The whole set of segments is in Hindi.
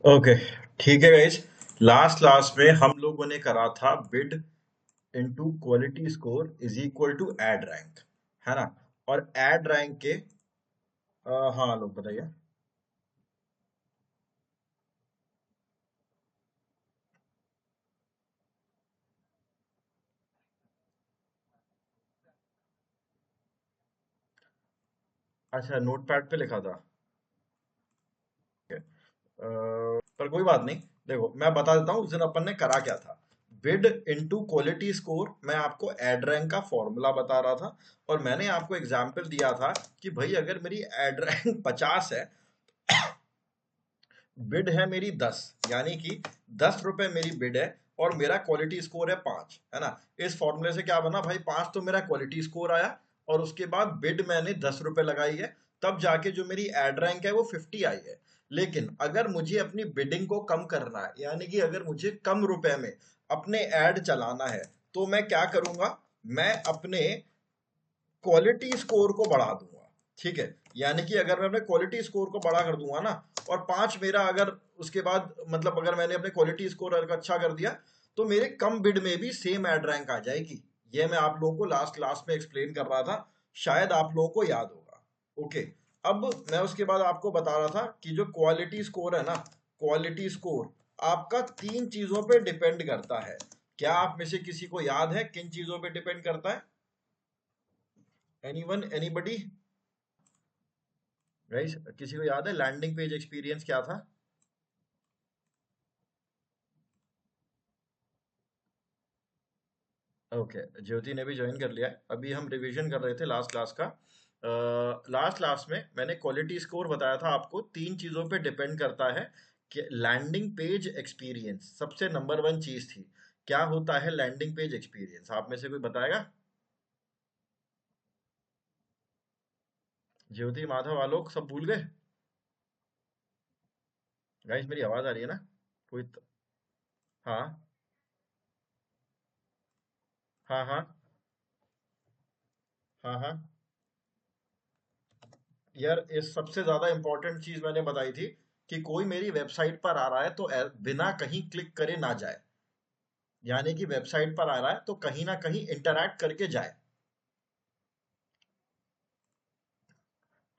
ओके, ठीक है गाइस। लास्ट क्लास में हम लोगों ने करा था bid into quality score is equal to ad rank, है ना। और एड रैंक के हाँ लोग बताइए। अच्छा, नोटपैड पे लिखा था। पर कोई बात नहीं। देखो मैं बता देता हूँ उस दिन अपन ने करा क्या था। बिड इनटू क्वालिटी स्कोर, मैं आपको एड रैंक का फॉर्मूला बता रहा था। और मैंने आपको एग्जांपल दिया था कि भाई अगर मेरी एड रैंक 50 है, बिड है मेरी 10, यानी कि 10 रुपए मेरी बिड है और मेरा क्वालिटी स्कोर है 5, है ना। इस फॉर्मूले से क्या बना भाई, 5 तो मेरा क्वालिटी स्कोर आया और उसके बाद बिड मैंने 10 रुपए लगाई है, तब जाके जो मेरी एड रैंक है वो 50 आई है। लेकिन अगर मुझे अपनी बिडिंग को कम करना है, यानी कि अगर मुझे कम रुपए में अपने एड चलाना है, तो मैं क्या करूंगा, मैं अपने क्वालिटी स्कोर को बढ़ा दूंगा। ठीक है, यानी कि अगर मैं अपने क्वालिटी स्कोर को बड़ा कर दूंगा ना, और 5 मेरा अगर उसके बाद मतलब अगर मैंने अपने क्वालिटी स्कोर अच्छा कर दिया, तो मेरे कम बिड में भी सेम एड रैंक आ जाएगी। ये मैं आप लोगों को लास्ट क्लास में एक्सप्लेन कर रहा था, शायद आप लोगों को याद होगा। ओके, अब मैं उसके बाद आपको बता रहा था कि जो क्वालिटी स्कोर है ना, क्वालिटी स्कोर आपका 3 चीजों पे डिपेंड करता है। क्या आप में से किसी को याद है किन चीजों पे डिपेंड करता है? Anyone, anybody? गाइस किसी को याद है लैंडिंग पेज एक्सपीरियंस क्या था? ओके, ज्योति ने भी ज्वाइन कर लिया है। अभी हम रिवीजन कर रहे थे लास्ट क्लास का। लास्ट क्लास में मैंने क्वालिटी स्कोर बताया था आपको 3 चीजों पे डिपेंड करता है। कि लैंडिंग पेज एक्सपीरियंस सबसे नंबर 1 चीज थी। क्या होता है लैंडिंग पेज एक्सपीरियंस, आप में से कोई बताएगा? ज्योति, माधव, आलोक सब भूल गए? गाइस मेरी आवाज आ रही है ना? कोई हाँ, हाँ, हाँ, हाँ, हाँ। यार इस सबसे ज्यादा इंपॉर्टेंट चीज मैंने बताई थी कि कोई मेरी वेबसाइट पर आ रहा है तो बिना कहीं क्लिक करे ना जाए। यानी कि वेबसाइट पर आ रहा है तो कहीं ना कहीं इंटरैक्ट करके जाए।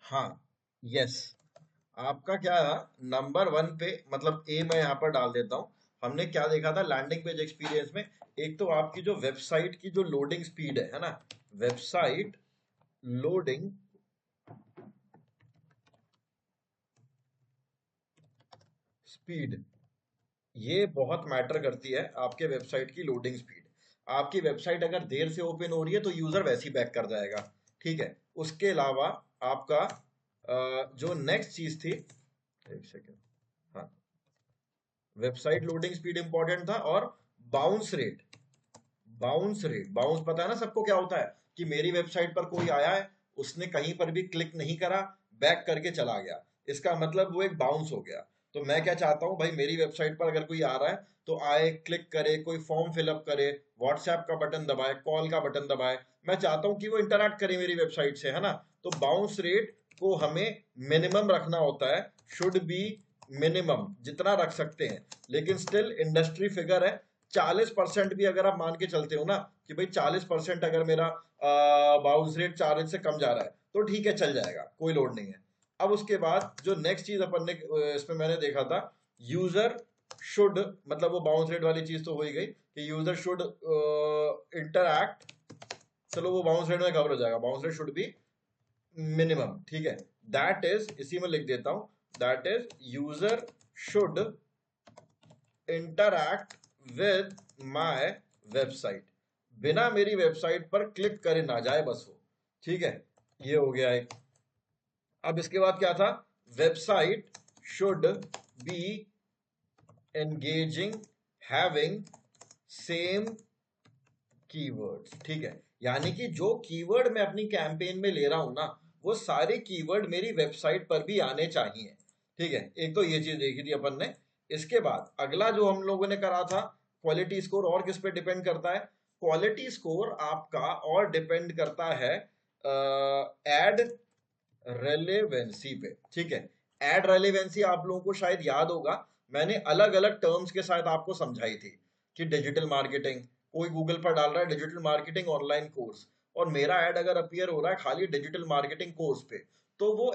हाँ, यस। आपका क्या है, नंबर 1 पे मतलब ए मैं यहाँ पर डाल देता हूँ। हमने क्या देखा था लैंडिंग पेज एक्सपीरियंस में? एक तो आपकी जो वेबसाइट की जो लोडिंग स्पीड है ना, वेबसाइट लोडिंग स्पीड, ये बहुत मैटर करती है आपके वेबसाइट की लोडिंग स्पीड। आपकी वेबसाइट अगर देर से ओपन हो रही है तो यूजर वैसे ही बैक कर जाएगा। ठीक है, उसके अलावा आपका जो नेक्स्ट चीज थी, एक सेकेंड, हाँ, वेबसाइट लोडिंग स्पीड इंपॉर्टेंट था। और बाउंस रेट, बाउंस पता है ना सबको क्या होता है, कि मेरी वेबसाइट पर कोई आया है, उसने कहीं पर भी क्लिक नहीं करा, बैक करके चला गया, इसका मतलब वो एक बाउंस हो गया। तो मैं क्या चाहता हूँ भाई, मेरी वेबसाइट पर अगर कोई आ रहा है तो आए, क्लिक करे, कोई फॉर्म फिलअप करे, व्हाट्सएप का बटन दबाए, कॉल का बटन दबाए, मैं चाहता हूँ कि वो इंटरैक्ट करे मेरी वेबसाइट से, है ना। तो बाउंस रेट को हमें मिनिमम रखना होता है, शुड बी मिनिमम, जितना रख सकते हैं। लेकिन स्टिल इंडस्ट्री फिगर है, 40% भी अगर आप मान के चलते हो ना, कि भाई 40% अगर मेरा बाउंस रेट 4 से कम जा रहा है तो ठीक है, चल जाएगा, कोई लोड नहीं है। अब उसके बाद जो नेक्स्ट चीज अपन ने इसमें मैंने देखा था, यूजर शुड, मतलब वो बाउंस रेट वाली चीज तो हो ही गई कि यूजर शुड इंटरैक्ट। चलो वो बाउंस रेट में कवर हो जाएगा, bounce rate should be minimum, ठीक है। दैट इज, इसी में लिख देता हूं, that is user should interact with my website, बिना मेरी वेबसाइट पर क्लिक करे ना जाए बस वो। ठीक है, ये हो गया एक। अब इसके बाद क्या था, website should be engaging, having same keywords. ठीक है, यानी कि जो कीवर्ड मैं अपनी कैंपेन में ले रहा हूं ना, वो सारे कीवर्ड मेरी वेबसाइट पर भी आने चाहिए। ठीक है, एक तो ये चीज देखी थी अपन ने। इसके बाद अगला जो हम लोगों ने करा था, क्वालिटी स्कोर और किस पे डिपेंड करता है? क्वालिटी स्कोर आपका और डिपेंड करता है एड रेलेवेंसी पे। ठीक है, एड रेलेवेंसी आप लोगों को शायद याद होगा, मैंने अलग अलग टर्म्स के साथ आपको समझाई थी कि डिजिटल मार्केटिंग, कोई गूगल पर डाल रहा है डिजिटल मार्केटिंग ऑनलाइन कोर्स, और मेरा ऐड अगर अपीयर हो रहा है खाली डिजिटल मार्केटिंग कोर्स पे, तो वो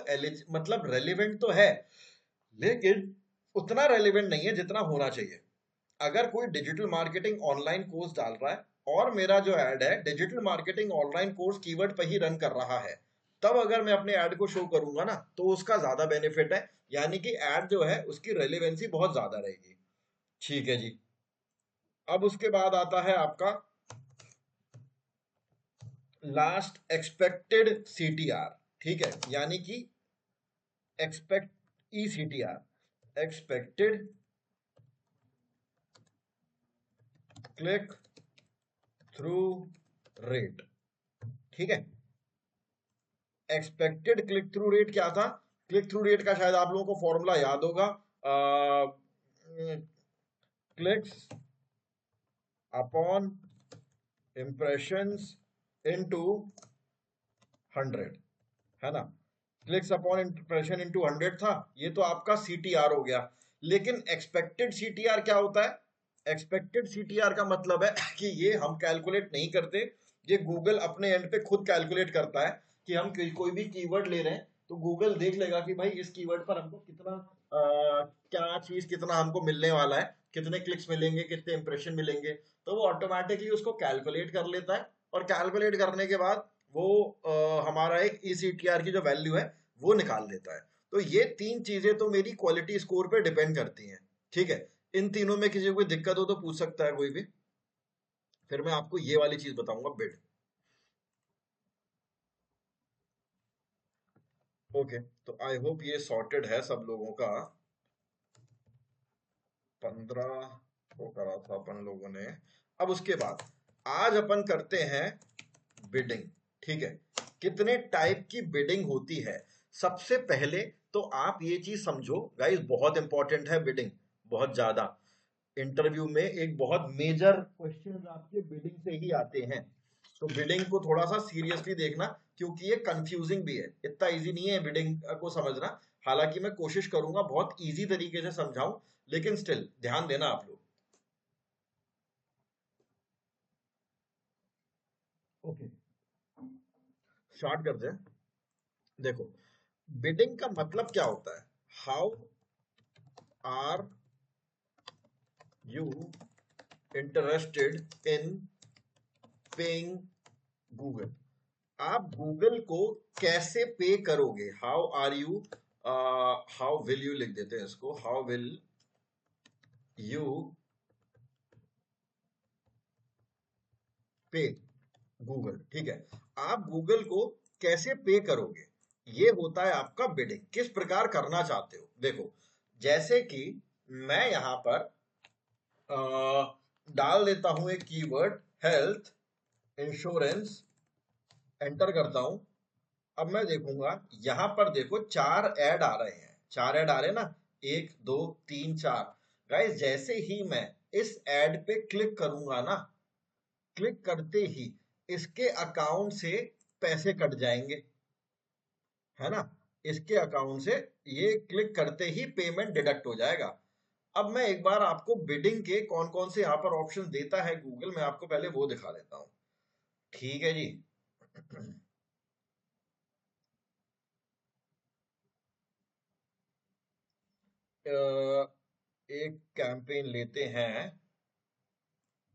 मतलब रेलिवेंट तो है, लेकिन उतना रेलिवेंट नहीं है जितना होना चाहिए। अगर कोई डिजिटल मार्केटिंग ऑनलाइन कोर्स डाल रहा है और मेरा जो ऐड है digital marketing online course keyword पर ही रन कर रहा है, तब अगर मैं अपने ऐड को शो करूंगा ना तो उसका ज्यादा बेनिफिट है, यानी कि ऐड जो है उसकी रेलिवेंसी बहुत ज्यादा रहेगी। ठीक है जी। अब उसके बाद आता है आपका लास्ट, एक्सपेक्टेड सीटीआर। ठीक है, यानी कि expect ECTR, expected click through rate. ठीक है, एक्सपेक्टेड क्लिक थ्रू रेट क्या था? क्लिक थ्रू रेट का शायद आप लोगों को फॉर्मूला याद होगा, क्लिक्स अपॉन इम्प्रेशंस इनटू 100, है ना? क्लिक्स अपॉन इम्प्रेशन इनटू 100 था, ये तो आपका सीटीआर हो गया। लेकिन एक्सपेक्टेड सीटीआर क्या होता है? एक्सपेक्टेड सीटीआर का मतलब है कि ये हम कैलकुलेट नहीं करते, ये गूगल अपने एंड पे खुद कैलकुलेट करता है कि हम कोई भी कीवर्ड ले रहे हैं तो गूगल देख लेगा कि भाई इस कीवर्ड पर हमको कितना क्या चीज कितना हमको मिलने वाला है, कितने क्लिक्स मिलेंगे, कितने इंप्रेशन मिलेंगे, तो वो ऑटोमेटिकली उसको कैलकुलेट कर लेता है। और कैलकुलेट करने के बाद वो हमारा एक ईसीटीआर की जो वैल्यू है वो निकाल देता है। तो ये तीन चीजें तो मेरी क्वालिटी स्कोर पे डिपेंड करती हैं। ठीक है, इन तीनों में किसी को कोई दिक्कत हो तो पूछ सकता है कोई भी, फिर मैं आपको ये वाली चीज बताऊंगा, बिड। ओके, तो आई होप ये सॉर्टेड है सब लोगों का। 15 को करा था अपन लोगों ने। अब उसके बाद आज अपन करते हैं बिडिंग। ठीक है, कितने टाइप की बिडिंग होती है? सबसे पहले तो आप ये चीज समझो गाइस, बहुत इंपॉर्टेंट है बिडिंग, बहुत ज्यादा। इंटरव्यू में एक बहुत मेजर क्वेश्चन आपके बिडिंग से ही आते हैं, तो बिडिंग को थोड़ा सा सीरियसली देखना, क्योंकि ये कंफ्यूजिंग भी है, इतना इजी नहीं है बिडिंग को समझना। हालांकि मैं कोशिश करूंगा बहुत इजी तरीके से समझाऊं, लेकिन स्टिल ध्यान देना आप लोग। ओके, स्टार्ट करते हैं। देखो, बिडिंग का मतलब क्या होता है? How are you interested in paying Google? आप गूगल को कैसे पे करोगे? How are you, how will you लिख देते हैं इसको, how will you pay Google. ठीक है, आप गूगल को कैसे पे करोगे, ये होता है आपका बिडिंग। किस प्रकार करना चाहते हो? देखो, जैसे कि मैं यहां पर डाल देता हूं एक कीवर्ड, हेल्थ इंश्योरेंस, एंटर करता हूं। अब मैं देखूंगा यहां पर, देखो चार ऐड आ रहे हैं, चार ऐड आ रहे हैं ना, एक दो तीन चार। गाइस, जैसे ही मैं इस ऐड पे क्लिक करूंगा ना, क्लिक करते ही इसके अकाउंट से पैसे कट जाएंगे, है ना? इसके अकाउंट से ये क्लिक करते ही पेमेंट डिडक्ट हो जाएगा। अब मैं एक बार आपको बिडिंग के कौन कौन से यहाँ पर ऑप्शन देता है गूगल, मैं आपको पहले वो दिखा देता हूँ। ठीक है जी। एक कैंपेन लेते हैं,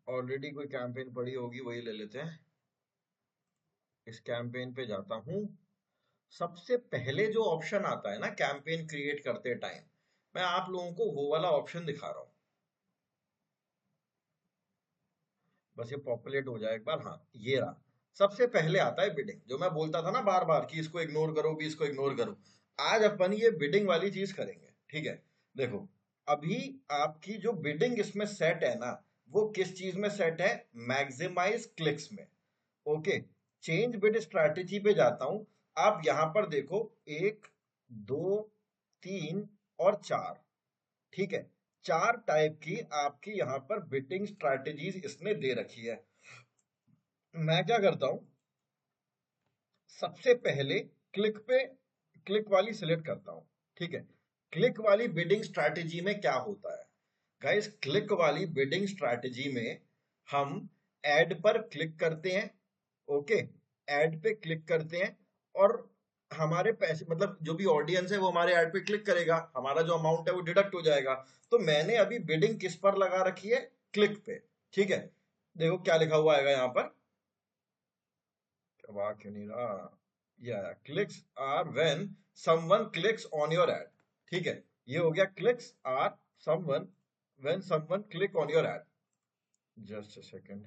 ऑलरेडी कोई कैंपेन पड़ी होगी वही ले लेते हैं। इस कैंपेन पे जाता हूं। सबसे पहले जो ऑप्शन आता है ना कैंपेन क्रिएट करते टाइम, मैं आप लोगों को वो वाला ऑप्शन दिखा रहा हूँ। बस ये पॉपुलेट हो जाए एक बार। हाँ, ये रहा। सबसे पहले आता है बिडिंग, जो मैं बोलता था ना बार बार कि इसको इग्नोर करो, भी इसको इग्नोर करो। आज अपन ये बिडिंग वाली चीज करेंगे। ठीक है, देखो, अभी आपकी जो बिडिंग इसमें सेट है ना, वो किस चीज में सेट है? मैक्सिमाइज क्लिक्स में। ओके, चेंज बिड स्ट्रैटेजी पे जाता हूं। आप यहां पर देखो, एक, दो, तीन और चार। ठीक है, चार टाइप की आपकी यहां पर बिडिंग स्ट्रैटेजीज इसने दे रखी है। मैं क्या करता हूं, सबसे पहले क्लिक पे, क्लिक वाली सिलेक्ट करता हूं। ठीक है, क्लिक वाली बिडिंग स्ट्रैटेजी में क्या होता है गाइस? क्लिक वाली बिडिंग स्ट्रैटेजी में हम एड पर क्लिक करते हैं। ओके, एड पे क्लिक करते हैं और हमारे पैसे, मतलब जो भी ऑडियंस है वो हमारे एड पे क्लिक करेगा, हमारा जो अमाउंट है वो डिडक्ट हो जाएगा। तो मैंने अभी बिडिंग किस पर लगा रखी है? क्लिक पे। ठीक है, देखो क्या लिखा हुआ आएगा यहाँ पर। अब आ क्यों नहीं रहा? या clicks are when someone clicks on your ad. ठीक है, ये हो गया clicks are someone when someone click on your ad. Just a second,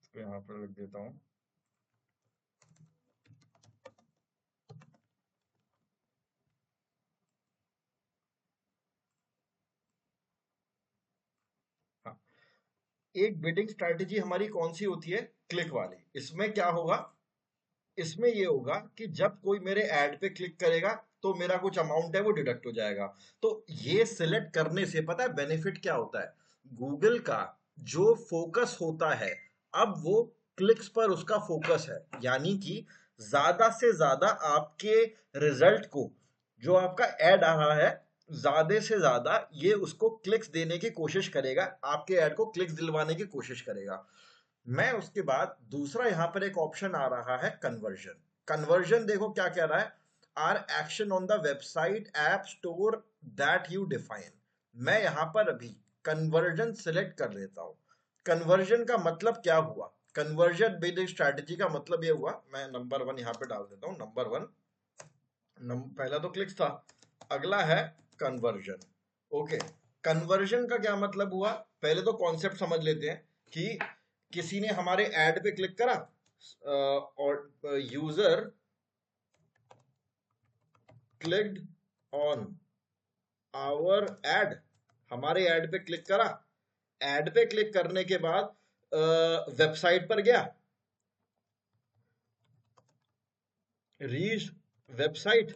इसको यहाँ पर लिख देता हूँ। हाँ, एक बिडिंग स्ट्रैटेजी हमारी कौन सी होती है? क्लिक वाली। इसमें क्या होगा? इसमें ये होगा कि जब कोई मेरे ऐड पे क्लिक करेगा तो मेरा कुछ अमाउंट है वो डिडक्ट हो जाएगा। तो ये सिलेक्ट करने से पता है बेनिफिट क्या होता है? गूगल का जो फोकस होता है, अब वो क्लिक्स पर उसका फोकस है, यानी कि ज्यादा से ज्यादा आपके रिजल्ट को, जो आपका ऐड आ रहा है, ज्यादा से ज्यादा ये उसको क्लिक्स देने की कोशिश करेगा, आपके ऐड को क्लिक्स दिलवाने की कोशिश करेगा। मैं उसके बाद दूसरा यहां पर एक ऑप्शन आ रहा है कन्वर्जन। कन्वर्जन देखो क्या कह रहा है? Are action on the website app store that you define. मैं यहां पर अभी कन्वर्जन सिलेक्ट कर लेता हूं। कन्वर्जन का मतलब क्या हुआ? कन्वर्जन बेस्ड स्ट्रैटेजी का मतलब ये हुआ, मैं नंबर 1 यहां पे डाल देता हूं। नंबर 1, पहला तो क्लिक्स था, अगला है कन्वर्जन। ओके, कन्वर्जन का क्या मतलब हुआ? पहले तो कॉन्सेप्ट समझ लेते हैं कि किसी ने हमारे ऐड पे क्लिक करा और user clicked on our ad, हमारे ऐड पे क्लिक करा। ऐड पे क्लिक करने के बाद वेबसाइट पर गया, रीच वेबसाइट।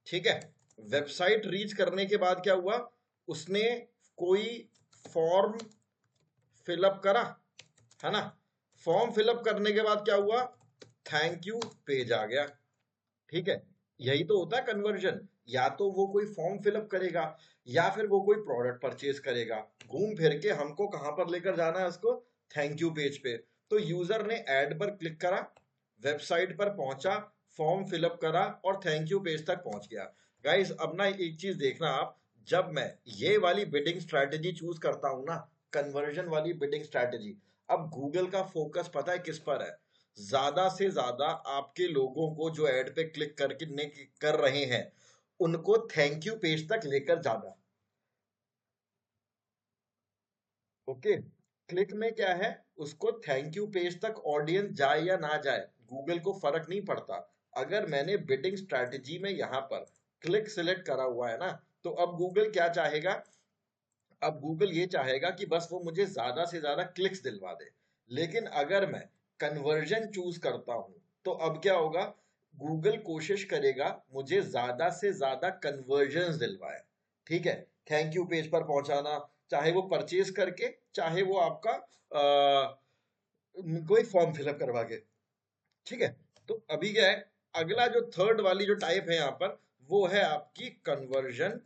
ठीक है, वेबसाइट रीच करने के बाद क्या हुआ? उसने कोई फॉर्म फिलअप करा, है ना? फॉर्म फिलअप करने के बाद क्या हुआ? थैंक यू पेज आ गया। ठीक है, यही तो होता है कन्वर्जन। या तो वो कोई फॉर्म फिलअप करेगा या फिर वो कोई प्रोडक्ट परचेज करेगा, घूम फिर के हमको कहां पर लेकर जाना है उसको? थैंक यू पेज पे। तो यूजर ने ऐड पर क्लिक करा, वेबसाइट पर पहुंचा, फॉर्म फिलअप करा और थैंक यू पेज तक पहुंच गया। गाइस अब ना एक चीज देखना आप, जब मैं ये वाली बिडिंग स्ट्रैटेजी चूज करता हूं ना, कन्वर्जन वाली बिडिंग स्ट्रैटेजी, अब गूगल का फोकस पता है किस पर है? ज्यादा से ज्यादा आपके लोगों को जो ऐड पे क्लिक करके कर रहे हैं उनको थैंक यू पेज तक लेकर जाना। ओके, क्लिक में क्या है? उसको थैंक यू पेज तक ऑडियंस जाए या ना जाए, गूगल को फर्क नहीं पड़ता। अगर मैंने बिडिंग स्ट्रैटेजी में यहां पर क्लिक सिलेक्ट करा हुआ है ना, तो अब गूगल क्या चाहेगा? अब गूगल ये चाहेगा कि बस वो मुझे ज्यादा से ज्यादा क्लिक्स दिलवा दे। लेकिन अगर मैं कन्वर्जन चूज करता हूं तो अब क्या होगा? गूगल कोशिश करेगा मुझे ज्यादा से ज्यादा कन्वर्जन दिलवाए। ठीक है, थैंक यू पेज पर पहुंचाना, चाहे वो परचेज करके, चाहे वो आपका कोई फॉर्म फिलअप करवा के। ठीक है, तो अभी क्या है? अगला जो थर्ड वाली जो टाइप है यहाँ पर, वो है आपकी कन्वर्जन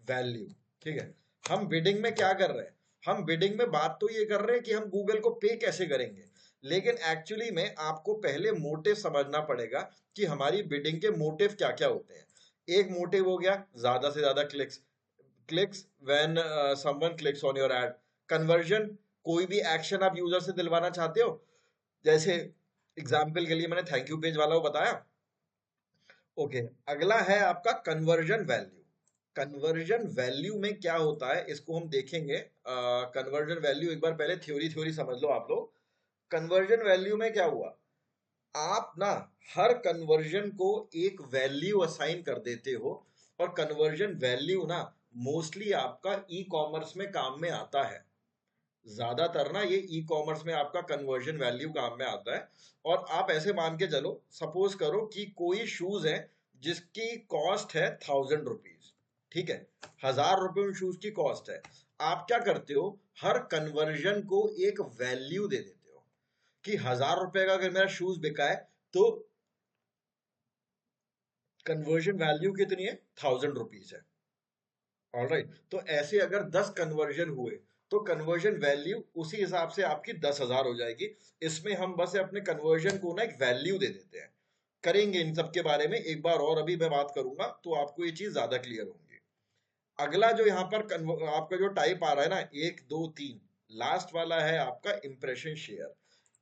वैल्यू। ठीक है, हम बिडिंग में क्या कर रहे हैं? हम बिडिंग में बात तो ये कर रहे हैं कि हम गूगल को पे कैसे करेंगे, लेकिन एक्चुअली में आपको पहले मोटिव समझना पड़ेगा कि हमारी बिडिंग के मोटिव क्या क्या होते हैं। एक मोटिव हो गया ज्यादा से ज्यादा clicks, clicks when someone clicks on your add. Conversion, कोई भी एक्शन आप यूजर से दिलवाना चाहते हो, जैसे एग्जाम्पल के लिए मैंने थैंक यू पेज वाला वो बताया। ओके, अगला है आपका कन्वर्जन वैल्यू। कन्वर्जन वैल्यू में क्या होता है इसको हम देखेंगे। कन्वर्जन वैल्यू एक बार पहले थ्योरी थ्योरी समझ लो आप लोग। कन्वर्जन वैल्यू में क्या हुआ? आप ना हर कन्वर्जन को एक वैल्यू असाइन कर देते हो, और कन्वर्जन वैल्यू ना मोस्टली आपका ई कॉमर्स में काम में आता है। ज्यादातर ना ये ई कॉमर्स में आपका कन्वर्जन वैल्यू काम में आता है। और आप ऐसे मान के चलो, सपोज करो कि कोई शूज है जिसकी कॉस्ट है 1000 रुपीज। ठीक है, 1000 रुपये उन शूज की कॉस्ट है। आप क्या करते हो? हर कन्वर्जन को एक वैल्यू दे देते हो कि 1000 रुपए का अगर मेरा शूज बिका है तो कन्वर्जन वैल्यू कितनी है, 1000 रुपीज है। ऑलराइट, तो ऐसे अगर 10 कन्वर्जन हुए तो कन्वर्जन वैल्यू उसी हिसाब से आपकी 10,000 हो जाएगी। इसमें हम बस अपने कन्वर्जन को ना एक वैल्यू दे देते हैं। करेंगे इन सब के बारे में एक बार और, अभी मैं बात करूंगा तो आपको ये चीज ज्यादा क्लियर होंगी। अगला जो यहाँ पर आपका जो टाइप आ रहा है ना, 1 2 3, लास्ट वाला है आपका इंप्रेशन शेयर।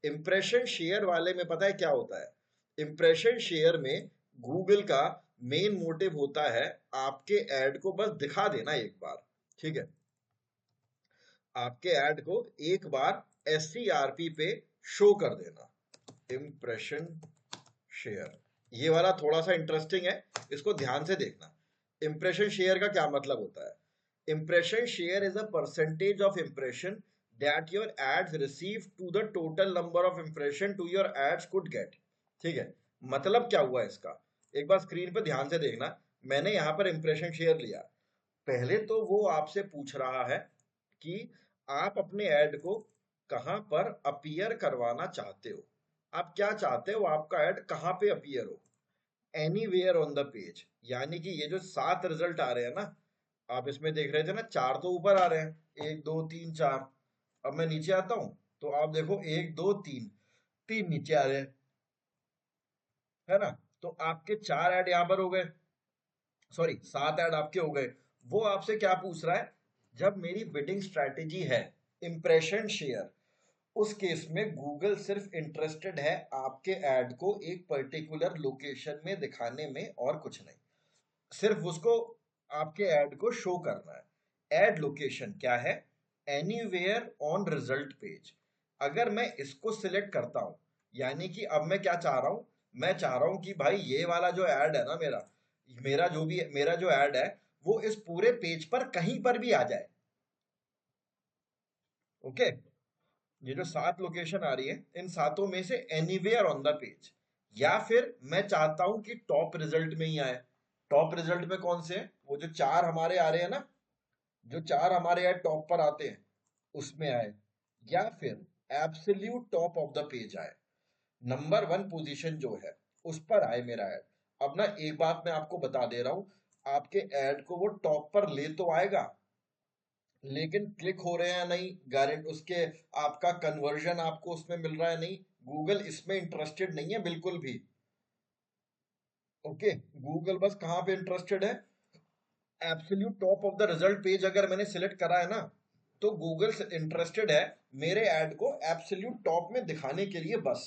इंप्रेशन शेयर वाले में पता है क्या होता है? इंप्रेशन शेयर में गूगल का मेन मोटिव होता है आपके ऐड को बस दिखा देना एक बार। ठीक है, आपके ऐड को एक बार SCRP पे शो कर देना। इंप्रेशन शेयर, ये वाला थोड़ा सा इंटरेस्टिंग है, इसको ध्यान से देखना। इंप्रेशन शेयर का क्या मतलब होता है? Impression share is a percentage of impression that your ads receive to the total number of impression to your ads could get। ठीक है, मतलब क्या हुआ इसका, एक बार स्क्रीन पे ध्यान से देखना। मैंने यहाँ पर इंप्रेशन शेयर लिया। पहले तो वो आपसे पूछ रहा है कि आप अपने ऐड को कहाँ पर अपीयर करवाना चाहते हो। आप क्या चाहते हो, आपका ऐड कहाँ पे अपीयर हो? एनीवेयर ऑन द पेज, यानी कि ये जो 7 रिजल्ट आ रहे हैं ना, आप इसमें देख रहे थे ना, 4 तो ऊपर आ रहे हैं, 1 2 3 4। अब मैं नीचे आता हूं तो आप देखो 1 2 3, 3 नीचे आ रहे हैं, है ना? तो आपके 4 ऐड यहां पर हो गए, सॉरी 7 ऐड आपके हो गए। वो आपसे क्या पूछ रहा है? जब मेरी बिडिंग स्ट्रैटेजी है इंप्रेशन शेयर, उस केस में गूगल सिर्फ इंटरेस्टेड है आपके ऐड को एक पर्टिकुलर लोकेशन में दिखाने में और कुछ नहीं। सिर्फ उसको आपके ऐड को शो करना है। ऐड लोकेशन क्या है? Anywhere on result page. अगर मैं इसको सिलेक्ट करता हूं, यानी कि अब मैं क्या चाह रहा हूं, मैं चाह रहा हूं कि भाई ये वाला जो ऐड है ना मेरा, मेरा जो ऐड है वो इस पूरे पेज पर कहीं पर भी आ जाए। ओके, ये जो 7 लोकेशन आ रही है इन सातों में से एनीवेयर ऑन द पेज, या फिर मैं चाहता हूं कि टॉप रिजल्ट में ही आए। टॉप रिजल्ट में कौन से हैं? वो जो 4 हमारे आ रहे हैं ना, जो 4 हमारे ऐड टॉप पर आते हैं उसमें आए, या फिर absolute top of the page आए, नंबर 1 पोजीशन जो है उस पर आए मेरा ऐड। अब ना एक बात मैं आपको बता दे रहा हूं, आपके ऐड को वो टॉप पर ले तो आएगा, लेकिन क्लिक हो रहे हैं नहीं, गारंटी उसके, आपका कन्वर्जन आपको उसमें मिल रहा है नहीं। गूगल इसमें इंटरेस्टेड नहीं है बिल्कुल भी। ओके, गूगल बस कहाँ पे इंटरेस्टेड है? Absolute top of the result page अगर मैंने सिलेक्ट करा है ना, तो गूगल इंटरेस्टेड है मेरे ऐड को एब्सोल्यूट टॉप में दिखाने के लिए बस।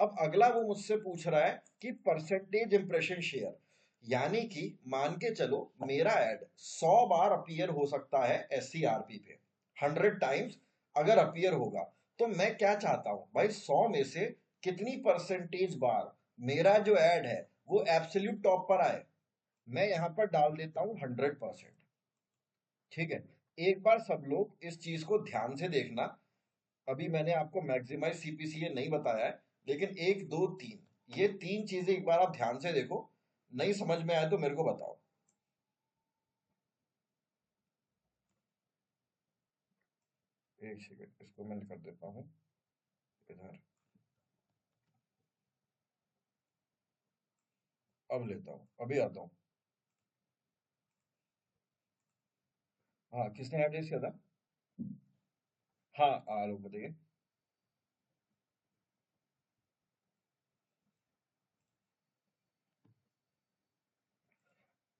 अब अगला वो मुझसे पूछ रहा है कि परसेंटेज इंप्रेशन शेयर, यानी कि मान के चलो मेरा ऐड 100 बार अपीयर हो सकता है SCRP पे, 100 टाइम्स अगर अपीयर होगा, तो मैं क्या चाहता हूं भाई, 100 में से कितनी परसेंटेज बार मेरा जो ऐड है वो एब्सोल्यूट टॉप पर आए। मैं यहां पर डाल देता हूं 100%। ठीक है, एक बार सब लोग इस चीज को ध्यान से देखना। अभी मैंने आपको मैक्सिमाइज CPCA नहीं बताया है, लेकिन 1 2 3, ये 3 चीजें एक बार आप ध्यान से देखो। नहीं समझ में आए तो मेरे को बताओ। एक सेकंड, इसको मैं कर देता हूँ इधर, अब लेता हूँ, अभी आता हूँ। हाँ, किसने एड्रेस किया था? हाँ, आ लो बताइए।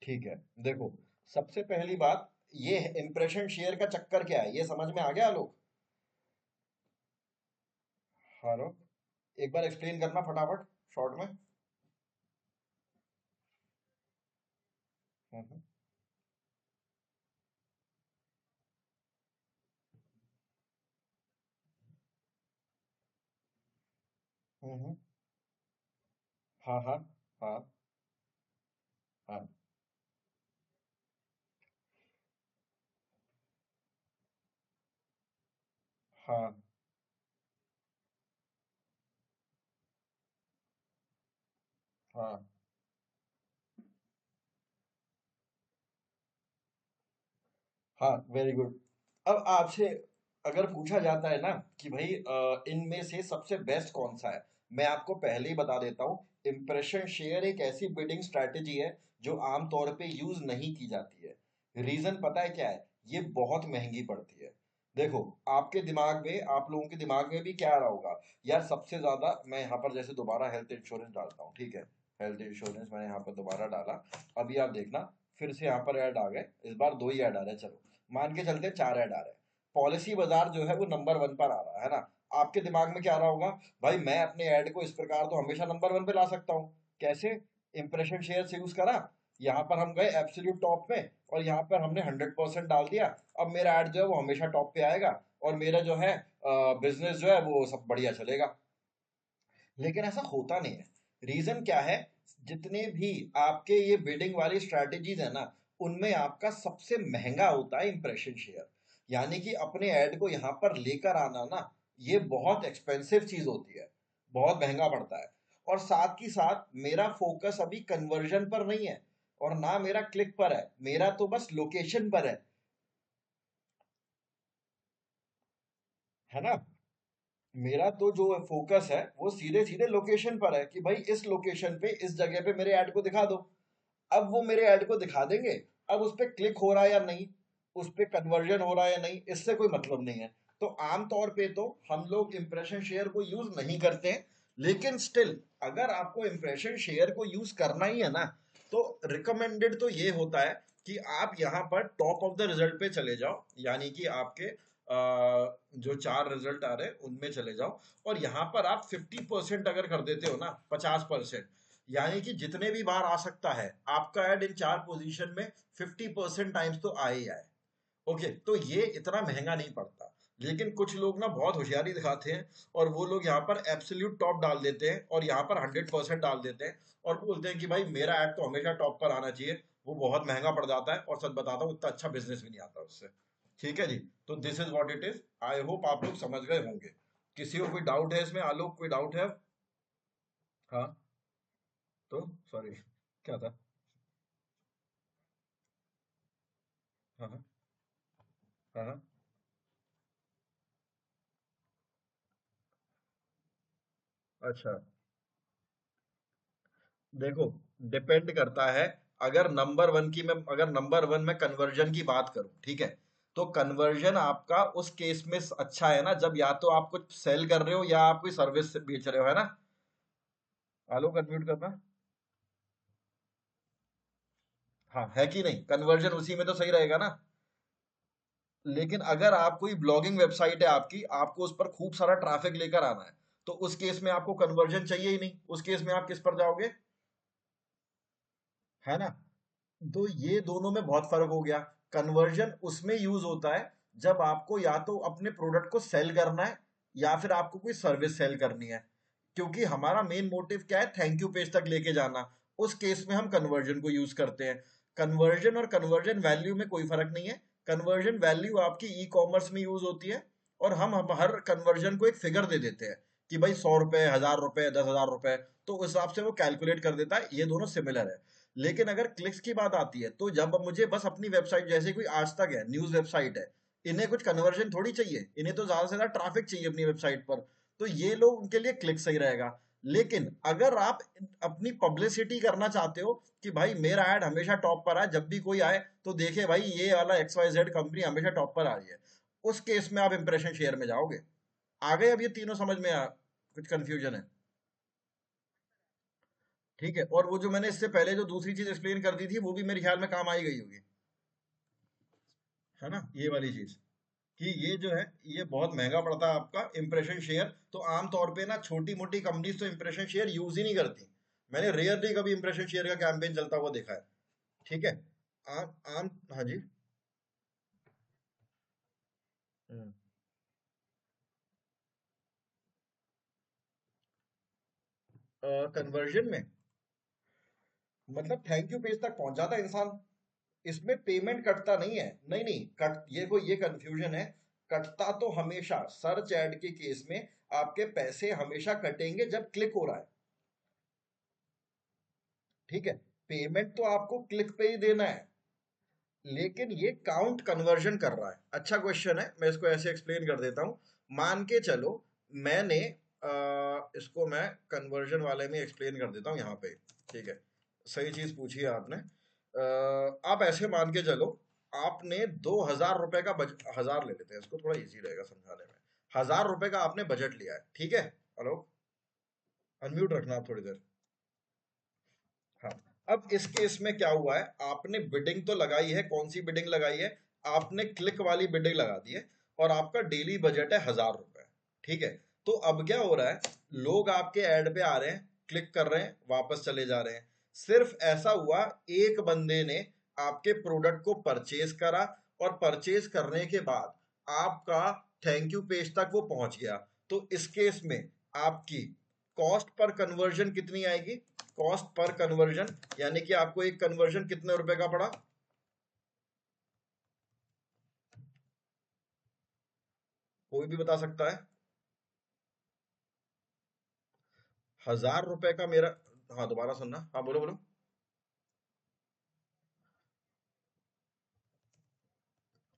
ठीक है, देखो, सबसे पहली बात, ये इंप्रेशन शेयर का चक्कर क्या है, ये समझ में आ गया लोग? हेलो, एक बार एक्सप्लेन करना फटाफट, शॉर्ट में। हम्म हम्म। हाँ हाँ हाँ हाँ हाँ हाँ हाँ, वेरी गुड। अब आपसे अगर पूछा जाता है ना कि भाई इनमें से सबसे बेस्ट कौन सा है, मैं आपको पहले ही बता देता हूँ, इम्प्रेशन शेयर एक ऐसी बिडिंग स्ट्रैटेजी है जो आमतौर पे यूज नहीं की जाती है। रीजन पता है क्या है? ये बहुत महंगी पड़ती है। देखो, आपके दिमाग में, आप लोगों के दिमाग में भी क्या आ रहा होगा, यार सबसे ज्यादा, मैं यहाँ पर जैसे दोबारा हेल्थ इंश्योरेंस डालता हूँ, ठीक है, हेल्थ इंश्योरेंस मैंने यहाँ पर दोबारा डाला, अभी आप देखना फिर से यहाँ पर ऐड आ गए, इस बार 2 ही ऐड आ रहे हैं, चलो मान के चलते 4 ऐड आ रहे हैं। पॉलिसी बाजार जो है वो नंबर 1 पर आ रहा है ना। आपके दिमाग में क्या आ रहा होगा, भाई मैं अपने ऐड को इस प्रकार तो हमेशा नंबर 1 पे ला सकता हूँ। कैसे? इंप्रेशन शेयर से यूज करा, यहाँ पर हम गए एब्सोल्यूट टॉप में और यहाँ पर हमने 100% डाल दिया। अब मेरा ऐड जो है वो हमेशा टॉप पे आएगा और मेरा जो है बिजनेस जो है वो सब बढ़िया चलेगा। लेकिन ऐसा होता नहीं है। रीजन क्या है? जितने भी आपके ये बिडिंग वाली स्ट्रैटेजीज है ना, उनमें आपका सबसे महंगा होता है इंप्रेशन शेयर। यानी कि अपने ऐड को यहाँ पर लेकर आना ना, ये बहुत एक्सपेंसिव चीज होती है, बहुत महंगा पड़ता है। और साथ ही साथ मेरा फोकस अभी कन्वर्जन पर नहीं है और ना मेरा क्लिक पर है, मेरा तो बस लोकेशन पर है ना। मेरा तो जो फोकस है वो सीधे सीधे लोकेशन पर है कि भाई इस लोकेशन पे इस जगह पे मेरे ऐड को दिखा दो। अब वो मेरे ऐड को दिखा देंगे, अब उस पे क्लिक हो रहा है या नहीं, उस पे कन्वर्जन हो रहा है या नहीं, इससे कोई मतलब नहीं है। तो आमतौर पे तो हम लोग इंप्रेशन शेयर को यूज नहीं करते हैं। लेकिन स्टिल अगर आपको इंप्रेशन शेयर को यूज करना ही है ना, तो रिकमेंडेड तो ये होता है कि आप यहाँ पर टॉप ऑफ द रिजल्ट पे चले जाओ, यानी कि आपके जो 4 रिजल्ट आ रहे हैं उनमें चले जाओ और यहाँ पर आप 50% अगर कर देते हो ना, 50%, यानी कि जितने भी बार आ सकता है आपका ऐड इन 4 पोजीशन में 50% टाइम्स तो आए ही आए। ओके, तो ये इतना महंगा नहीं पड़ता। लेकिन कुछ लोग ना बहुत होशियारी दिखाते हैं और वो लोग यहाँ पर एब्सोल्यूट टॉप डाल देते हैं और यहाँ पर 100% डाल देते हैं और बोलते हैं कि भाई मेरा ऐड तो हमेशा टॉप पर आना चाहिए। वो बहुत महंगा पड़ जाता है और सच बताता हूँ इतना अच्छा बिजनेस भी नहीं आता उससे। ठीक है जी। तो this is what it is. I hope आप लोग समझ गए होंगे। किसी को कोई डाउट है इसमें? आलोक, कोई डाउट है? हाँ। तो सॉरी, क्या था? हाँ हाँ। हाँ हाँ। अच्छा, देखो, डिपेंड करता है। अगर नंबर वन में कन्वर्जन की बात करूं, ठीक है, तो कन्वर्जन आपका उस केस में अच्छा है ना जब या तो आप कुछ सेल कर रहे हो या आप कोई सर्विस बेच रहे हो, है ना। आलोक, अनम्यूट करना। हाँ, है कि नहीं? कन्वर्जन उसी में तो सही रहेगा ना। लेकिन अगर आप कोई ब्लॉगिंग वेबसाइट है आपकी, आपको उस पर खूब सारा ट्रैफिक लेकर आना है, तो उस केस में आपको कन्वर्जन चाहिए ही नहीं। उस केस में आप किस पर जाओगे? है ना। तो ये दोनों में बहुत फर्क हो गया। कन्वर्जन उसमें यूज होता है जब आपको या तो अपने प्रोडक्ट को सेल करना है या फिर आपको कोई सर्विस सेल करनी है। क्योंकि हमारा मेन मोटिव क्या है? थैंक यू पेज तक लेके जाना। उस केस में हम कन्वर्जन को यूज करते हैं। कन्वर्जन और कन्वर्जन वैल्यू में कोई फर्क नहीं है। कन्वर्जन वैल्यू आपकी ई कॉमर्स में यूज होती है और हम हर कन्वर्जन को एक फिगर दे देते हैं कि भाई 100 रुपए, 1000 रुपए, 10,000 रुपए, तो उस हिसाब से वो कैलकुलेट कर देता है। ये दोनों सिमिलर है। लेकिन अगर क्लिक्स की बात आती है तो जब मुझे बस अपनी वेबसाइट, जैसे कोई आज तक है, न्यूज वेबसाइट है, इन्हें कुछ कन्वर्जन थोड़ी चाहिए, इन्हें तो ज्यादा से ज्यादा ट्रैफिक चाहिए अपनी वेबसाइट पर। तो ये लोग, उनके लिए क्लिक सही रहेगा। लेकिन अगर आप अपनी पब्लिसिटी करना चाहते हो कि भाई मेरा ऐड हमेशा टॉप पर आए, जब भी कोई आए तो देखे भाई ये वाला XYZ कंपनी हमेशा टॉप पर आ रही है, उस केस में आप इंप्रेशन शेयर में जाओगे। आ गए अब ये तीनों समझ में? कुछ कंफ्यूजन है? ठीक है। और वो जो मैंने इससे पहले जो दूसरी चीज एक्सप्लेन कर दी थी वो भी मेरे ख्याल में काम आई गई होगी, है ना, ये वाली चीज, कि ये जो है ये बहुत महंगा पड़ता है आपका इंप्रेशन शेयर। तो आमतौर पे ना छोटी मोटी कंपनीज तो इंप्रेशन शेयर यूज ही नहीं करती। मैंने रेयरली कभी इंप्रेशन शेयर का कैंपेन चलता हुआ देखा है। ठीक है। आम आम हाँ जी। कन्वर्जन में मतलब थैंक यू पेज तक पहुंच जाता है इंसान। इसमें पेमेंट कटता नहीं है, नहीं नहीं कट, ये कंफ्यूजन है। कटता तो हमेशा सर्च ऐड के केस में आपके पैसे हमेशा कटेंगे जब क्लिक हो रहा है। ठीक है। पेमेंट तो आपको क्लिक पे ही देना है। लेकिन ये काउंट कन्वर्जन कर रहा है। अच्छा क्वेश्चन है, मैं इसको ऐसे एक्सप्लेन कर देता हूं। मान के चलो मैंने इसको मैं कन्वर्जन वाले में एक्सप्लेन कर देता हूँ यहाँ पे। ठीक है, सही चीज पूछी है आपने। आप ऐसे मान के चलो, आपने 2,000 रुपए का बजट, 1000 ले लेते हैं, इसको थोड़ा इजी रहेगा समझाने में। 1000 रुपए का आपने बजट लिया है, ठीक है। हेलो, अनम्यूट रखना आप थोड़ी देर। हाँ, अब इस केस में क्या हुआ है, आपने बिडिंग तो लगाई है, कौन सी बिडिंग लगाई है, आपने क्लिक वाली बिडिंग लगा दी है, और आपका डेली बजट है 1000 रुपए। ठीक है, तो अब क्या हो रहा है, लोग आपके ऐड पे आ रहे हैं, क्लिक कर रहे हैं, वापस चले जा रहे हैं। सिर्फ ऐसा हुआ, एक बंदे ने आपके प्रोडक्ट को परचेज करा, और परचेज करने के बाद आपका थैंक यू पेज तक वो पहुंच गया। तो इस केस में आपकी कॉस्ट पर कन्वर्जन कितनी आएगी, कॉस्ट पर कन्वर्जन, यानी कि आपको एक कन्वर्जन कितने रुपए का पड़ा, कोई भी बता सकता है। 1000 रुपए का मेरा, हाँ दोबारा सुनना, हाँ बोलो बोलो।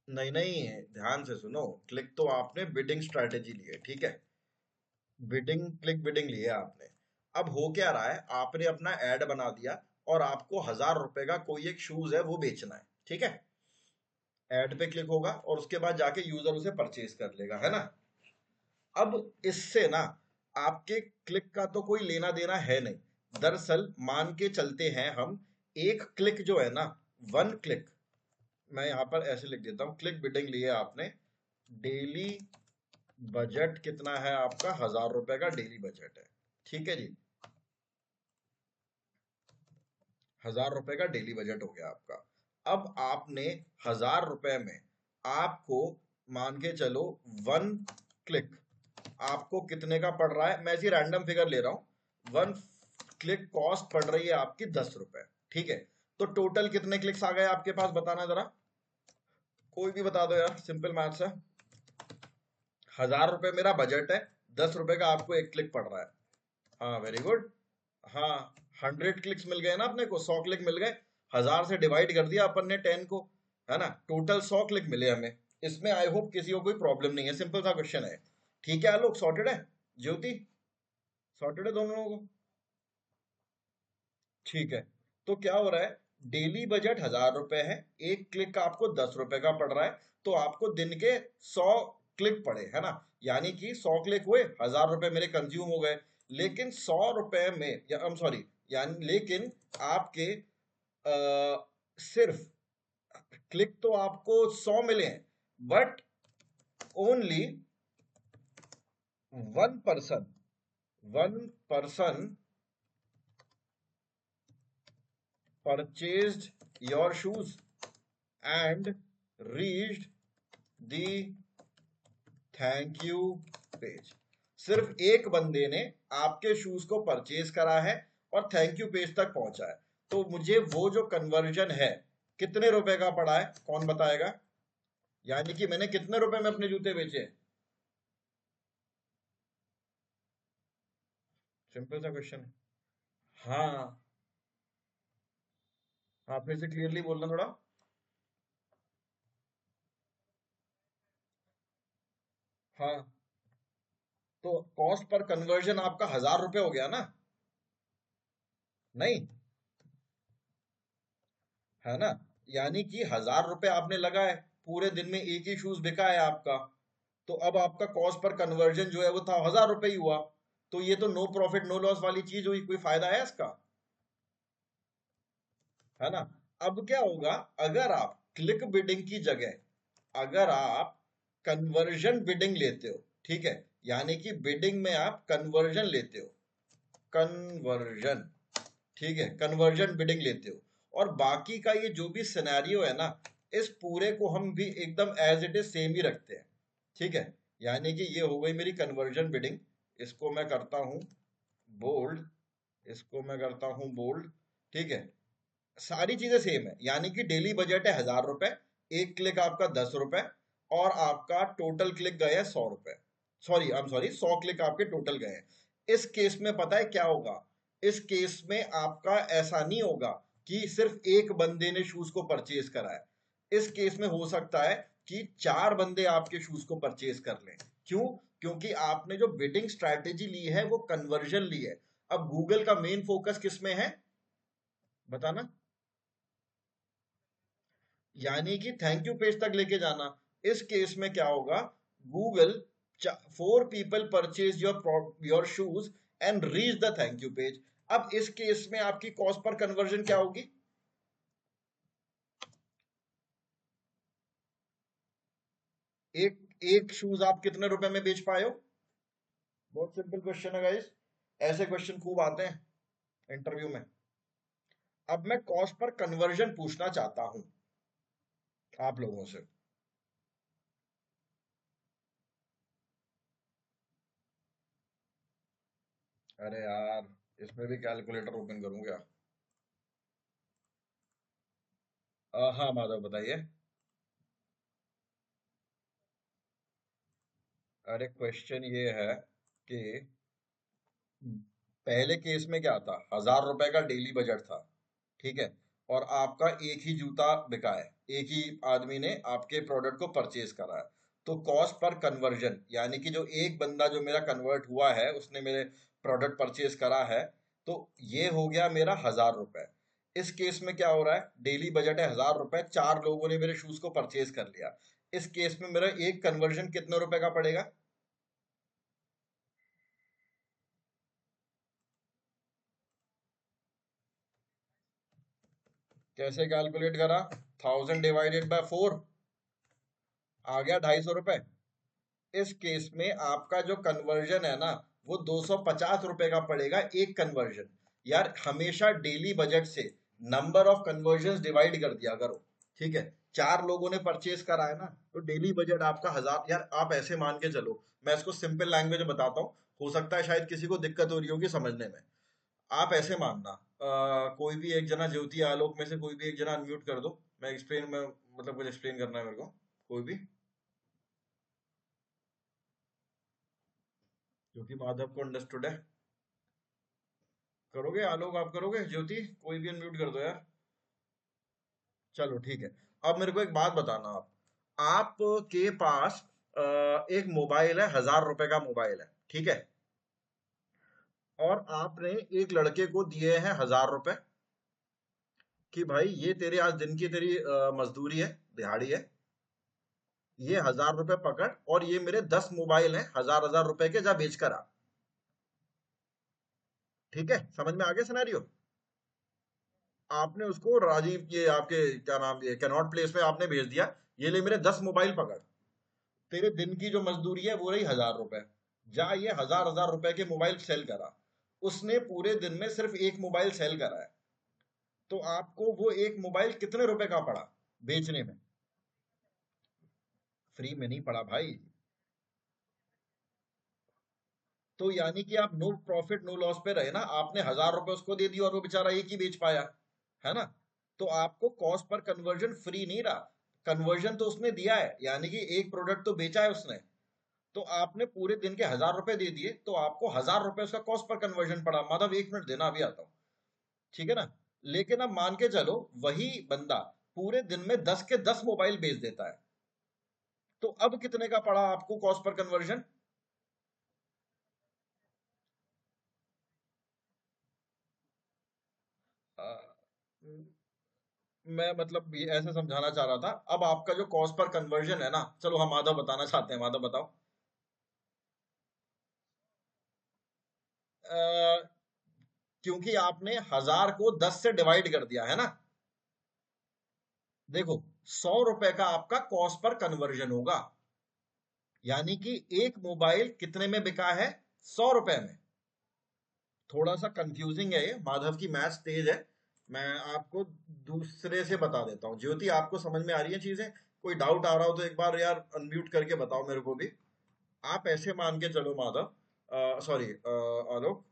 नहीं नहीं, ध्यान से सुनो, क्लिक तो आपने बिडिंग स्ट्रैटेजी ली है, ठीक है, बिडिंग, क्लिक बिडिंग ली है आपने। अब हो क्या रहा है, आपने अपना ऐड बना दिया, और आपको 1000 रुपए का कोई एक शूज है वो बेचना है, ठीक है। ऐड पे क्लिक होगा, और उसके बाद जाके यूजर उसे परचेज कर लेगा, है ना। अब इससे ना आपके क्लिक का तो कोई लेना देना है नहीं। दरअसल मान के चलते हैं हम, एक क्लिक जो है ना, वन क्लिक, मैं यहां पर ऐसे लिख देता हूं, क्लिक बिडिंग लिए आपने, डेली बजट कितना है आपका, 1000 रुपए का डेली बजट है, ठीक है जी। 1000 रुपए का डेली बजट हो गया आपका। अब आपने 1000 रुपए में, आपको मान के चलो वन क्लिक आपको कितने का पड़ रहा है, मैं इसी रैंडम फिगर ले रहा हूं, वन क्लिक कॉस्ट पड़ रही है आपकी 10 रुपए, ठीक है। तो टोटल कितने क्लिक्स आ गए आपके पास, बताना जरा, कोई भी बता दो यार, सिंपल मैथ्स है। 1000 रुपए मेरा बजट है, 10 रुपए का आपको एक क्लिक पड़ रहा है। हाँ वेरी गुड। हाँ, 100 क्लिक्स मिल गए ना अपने को, 100 क्लिक मिल गए, 1000 से डिवाइड कर दिया अपन ने 10 को, है ना, टोटल 100 क्लिक मिले हमें। इसमें आई होप किसी को कोई प्रॉब्लम नहीं है, सिंपल सा क्वेश्चन है। ठीक है आलोक, सॉर्टेड है, ज्योति सॉर्टेड है दोनों लोगों को। ठीक है, तो क्या हो रहा है, डेली बजट 1000 रुपए है, एक क्लिक का आपको 10 रुपए का पड़ रहा है, तो आपको दिन के 100 क्लिक पड़े, है ना, यानी कि 100 क्लिक हुए, 1000 रुपए मेरे कंज्यूम हो गए। लेकिन 100 रुपए में, या आई एम सॉरी, यानी लेकिन आपके सिर्फ क्लिक तो आपको 100 मिले हैं, but only one person, one person purchased your shoes and reached the thank you page. सिर्फ एक बंदे ने आपके शूज को परचेज करा है, और थैंक यू पेज तक पहुंचा है। तो मुझे वो जो कन्वर्जन है, कितने रुपए का पड़ा है, कौन बताएगा, यानी कि मैंने कितने रुपए में अपने जूते बेचे। सिंपल सा क्वेश्चन है। हाँ, आपने से क्लियरली बोलना थोड़ा। हाँ, तो कॉस्ट पर कन्वर्जन आपका 1000 रुपए हो गया ना, नहीं, है ना, यानी कि 1000 रुपए आपने लगाए, पूरे दिन में एक ही शूज बिका है आपका, तो अब आपका कॉस्ट पर कन्वर्जन जो है वो था 1000 रुपए ही हुआ। तो ये तो नो प्रॉफिट नो लॉस वाली चीज हुई, कोई फायदा है इसका, है ना। अब क्या होगा, अगर आप क्लिक बिडिंग की जगह अगर आप कन्वर्जन बिडिंग लेते हो, ठीक है, यानी कि बिडिंग में आप कन्वर्जन लेते हो, कन्वर्जन, ठीक है, कन्वर्जन बिडिंग लेते हो, और बाकी का ये जो भी सिनेरियो है ना, इस पूरे को हम भी एकदम एज इट इज सेम ही रखते हैं, ठीक है। यानी कि ये हो गई मेरी कन्वर्जन बिडिंग, इसको मैं करता हूं बोल्ड, इसको मैं करता हूं बोल्ड, ठीक है। सारी चीजें सेम है, यानी कि डेली बजट है 1000 रुपए, एक क्लिक आपका 10 रुपए, और आपका टोटल क्लिक गए हैं 100 रुपए, sorry I am sorry, 100 click आपके टोटल गए हैं। इस केस में पता है क्या होगा, इस केस में आपका ऐसा नहीं होगा कि सिर्फ एक बंदे ने शूज को परचेज करा है। इस केस में हो सकता है कि 4 बंदे आपके शूज को परचेज कर लें, क्यों? क्योंकि आपने जो बिडिंग स्ट्रैटेजी ली है वो कन्वर्जन ली है। अब गूगल का मेन फोकस किस में है, बताना? यानी कि थैंक यू पेज तक लेके जाना। इस केस में क्या होगा, Google, 4 people purchase your shoes and reach the thank you page. अब इस केस में आपकी कॉस्ट पर कन्वर्जन क्या होगी? एक एक शूज आप कितने रुपए में बेच पाए हो? बहुत सिंपल क्वेश्चन है गाइस, ऐसे क्वेश्चन खूब आते हैं इंटरव्यू में। अब मैं कॉस्ट पर कन्वर्जन पूछना चाहता हूं आप लोगों से। अरे यार, इसमें भी कैलकुलेटर ओपन करूं क्या? हाँ माधव बताइए। अरे क्वेश्चन ये है कि पहले केस में क्या था, 1,000 रुपए का डेली बजट था, ठीक है, और आपका एक ही जूता बिका है, एक ही आदमी ने आपके प्रोडक्ट को परचेज करा है। तो कॉस्ट पर कन्वर्जन, यानी कि जो एक बंदा जो मेरा कन्वर्ट हुआ है उसने मेरे प्रोडक्ट परचेज करा है, तो ये हो गया मेरा 1,000 रुपए। इस केस में क्या हो रहा है, डेली बजट है 1,000 रुपए, 4 लोगों ने मेरे शूज को परचेज कर लिया। इस केस में मेरा एक कन्वर्जन कितने रुपए का पड़ेगा? कैसे कैलकुलेट करा? 1,000 डिवाइडेड बाय 4, आ गया 250 रुपए। इस केस में आपका जो कन्वर्जन है ना, वो 250 रुपए का पड़ेगा एक कन्वर्जन। यार हमेशा डेली बजट से नंबर ऑफ कन्वर्जन डिवाइड कर दिया करो, ठीक है? 4 लोगों ने परचेज करा है ना, तो डेली बजट आपका 1,000। यार आप ऐसे मान के चलो, मैं इसको सिंपल लैंग्वेज में बताता हूँ, हो सकता है शायद किसी को दिक्कत हो रही होगी समझने में। आप ऐसे मानना, कोई भी एक जना, ज्योति आलोक में से कोई भी एक जना अनम्यूट कर दो। मैं एक्सप्लेन में, मतलब कुछ एक्सप्लेन करना है मेरे को, कोई भी। क्योंकि माधव को अंडरस्टूड है। करोगे आलोक, आप करोगे? ज्योति, कोई भी अनम्यूट कर दो यार। चलो ठीक है। अब मेरे को एक बात बताना, आप के पास एक मोबाइल है, 1,000 रुपए का मोबाइल है, ठीक है, और आपने एक लड़के को दिए हैं 1,000 रुपए कि भाई ये तेरे आज दिन की तेरी मजदूरी है, दिहाड़ी है, ये 1,000 रुपए पकड़, और ये मेरे 10 मोबाइल हैं, 1,000 1,000 रुपए के, जा बेच कर आ। ठीक है, समझ में आ गया सिनेरियो? आपने उसको राजीव, ये आपके क्या नाम, ये कैनॉट प्लेस में आपने भेज दिया, ये ले मेरे 10 मोबाइल पकड़। तेरे दिन की जो मजदूरी है वो रही 1,000 रुपए, जा ये 1,000 1,000 रुपए के मोबाइल सेल करा। उसने पूरे दिन में सिर्फ एक मोबाइल सेल करा है, तो आपको वो एक मोबाइल कितने रुपए का पड़ा बेचने में? फ्री में नहीं पड़ा भाई। तो यानी कि आप नो प्रॉफिट नो लॉस पे रहे ना, आपने 1,000 रुपए उसको दे दिए और वो बेचारा एक ही बेच पाया, है ना? तो आपको कॉस्ट पर कन्वर्जन फ्री नहीं रहा, कन्वर्जन तो उसने दिया है, यानी कि एक प्रोडक्ट तो बेचा है उसने। तो आपने पूरे दिन के 1,000 रुपए दे दिए, तो आपको 1,000 रुपए उसका कॉस्ट पर कन्वर्जन पड़ा। मतलब 1 मिनट देना, अभी आता हूँ, ठीक है ना? लेकिन अब मान के चलो वही बंदा पूरे दिन में 10 के 10 मोबाइल बेच देता है, तो अब कितने का पड़ा आपको कॉस्ट पर कन्वर्जन? मैं मतलब ये ऐसे समझाना चाह रहा था, अब आपका जो कॉस्ट पर कन्वर्जन है ना, चलो हम माधव बताना चाहते हैं, माधव बताओ। अ, क्योंकि आपने 1,000 को 10 से डिवाइड कर दिया है ना, देखो, 100 रुपए का आपका कॉस्ट पर कन्वर्जन होगा, यानी कि एक मोबाइल कितने में बिका है? 100 रुपए में। थोड़ा सा कंफ्यूजिंग है ये, माधव की मैथ्स तेज है। मैं आपको दूसरे से बता देता हूँ। ज्योति, आपको समझ में आ रही है चीजें? कोई डाउट आ रहा हो तो एक बार यार अनम्यूट करके बताओ मेरे को भी। आप ऐसे मान के चलो माधव, सॉरी आलोक,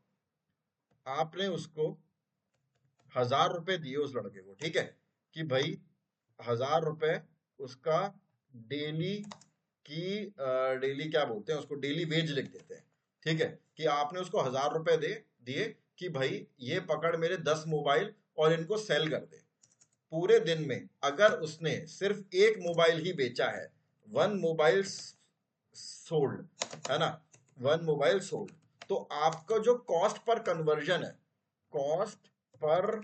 आपने उसको 1,000 रुपए दिए उस लड़के को, ठीक है, कि भाई 1,000 रुपए उसका डेली की, डेली क्या बोलते हैं उसको, डेली वेज लिख देते हैं, ठीक है, कि आपने उसको 1,000 रुपए दे दिए कि भाई ये पकड़ मेरे 10 मोबाइल और इनको सेल कर दे। पूरे दिन में अगर उसने सिर्फ एक मोबाइल ही बेचा है, वन मोबाइल सोल्ड, है ना, 1 मोबाइल सोल्ड। तो आपका जो कॉस्ट पर कन्वर्जन है, कॉस्ट पर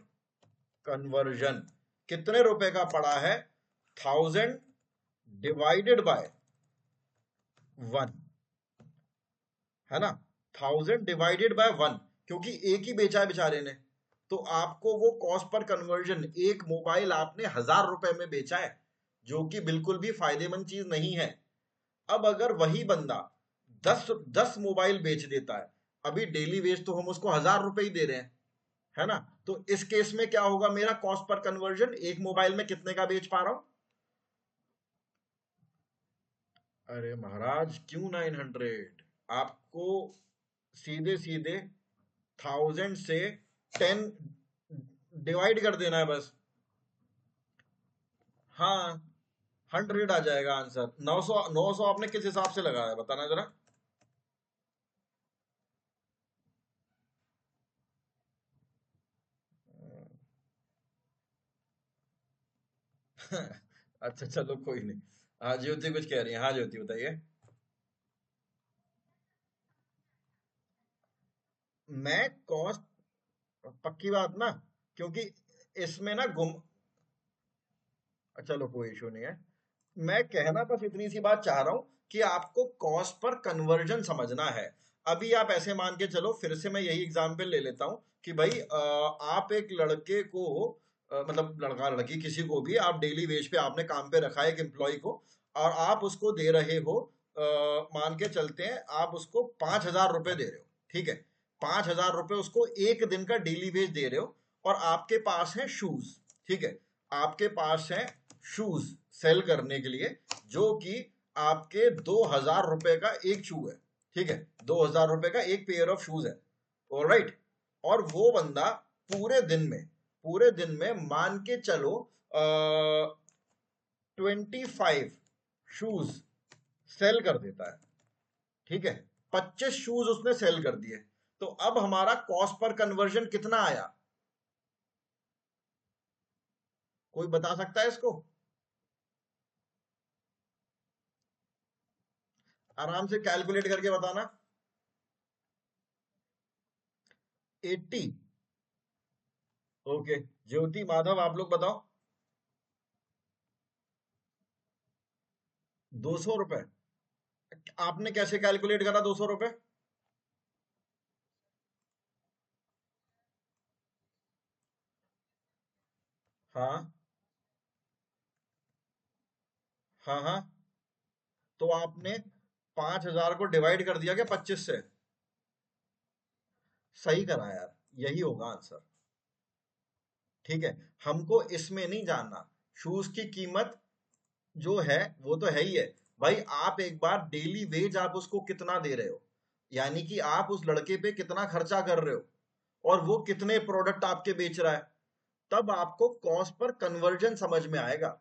कन्वर्जन कितने रुपए का पड़ा है? 1000 डिवाइडेड बाय 1, है ना, 1000 डिवाइडेड बाय 1, क्योंकि एक ही बेचा है बेचारे ने। तो आपको वो कॉस्ट पर कन्वर्जन, एक मोबाइल आपने 1000 रुपए में बेचा है, जो कि बिल्कुल भी फायदेमंद चीज नहीं है। अब अगर वही बंदा 10 मोबाइल बेच देता है, अभी डेली वेज तो हम उसको 1000 रुपए ही दे रहे हैं, है ना, तो इस केस में क्या होगा? मेरा कॉस्ट पर कन्वर्जन एक मोबाइल में कितने का बेच पा रहा हूं? अरे महाराज क्यों 900? आपको सीधे सीधे 1000 से 10 डिवाइड कर देना है बस। हाँ, 100 आ जाएगा आंसर। 900 आपने किस हिसाब से लगाया बताना जरा। अच्छा चलो कोई नहीं। हाँ ज्योति कुछ कह रही है, हाँ ज्योति बताइए। मैं कॉस्ट, पक्की बात ना, क्योंकि इसमें ना गुम, चलो कोई इशू नहीं है। मैं कहना बस इतनी सी बात चाह रहा हूं कि आपको कॉस्ट पर कन्वर्जन समझना है। अभी आप ऐसे मान के चलो, फिर से मैं यही एग्जांपल ले लेता हूं कि भाई आप एक लड़के को, मतलब लड़का लड़की किसी को भी आप डेली वेज पे आपने काम पे रखा है एक एम्प्लॉय को, और आप उसको दे रहे हो, मान के चलते हैं आप उसको 5000 रुपए दे रहे हो, ठीक है, 5000 रुपए उसको एक दिन का डेली वेज दे रहे हो, और आपके पास है शूज, ठीक है, आपके पास है शूज सेल करने के लिए, जो कि आपके 2000 रुपए का एक शू है, ठीक है, 2000 रुपए का एक पेयर ऑफ शूज है, ऑलराइट। और वो बंदा पूरे दिन में, पूरे दिन में मान के चलो 25 शूज सेल कर देता है, ठीक है, 25 शूज उसने सेल कर दिए। तो अब हमारा कॉस्ट पर कन्वर्जन कितना आया? कोई बता सकता है इसको? आराम से कैलकुलेट करके बताना। 80। ओके, ज्योति माधव आप लोग बताओ। 200 रुपए? आपने कैसे कैलकुलेट करा 200 रुपए? हाँ हाँ हाँ। तो आपने 5000 को डिवाइड कर दिया क्या 25 से? सही करा यार, यही होगा आंसर, ठीक है। हमको इसमें नहीं जानना शूज की कीमत जो है, वो तो है ही है। भाई आप एक बार डेली वेज आप उसको कितना दे रहे हो, यानी कि आप उस लड़के पे कितना खर्चा कर रहे हो, और वो कितने प्रोडक्ट आपके बेच रहा है, तब आपको कॉस्ट पर कन्वर्जन समझ में आएगा,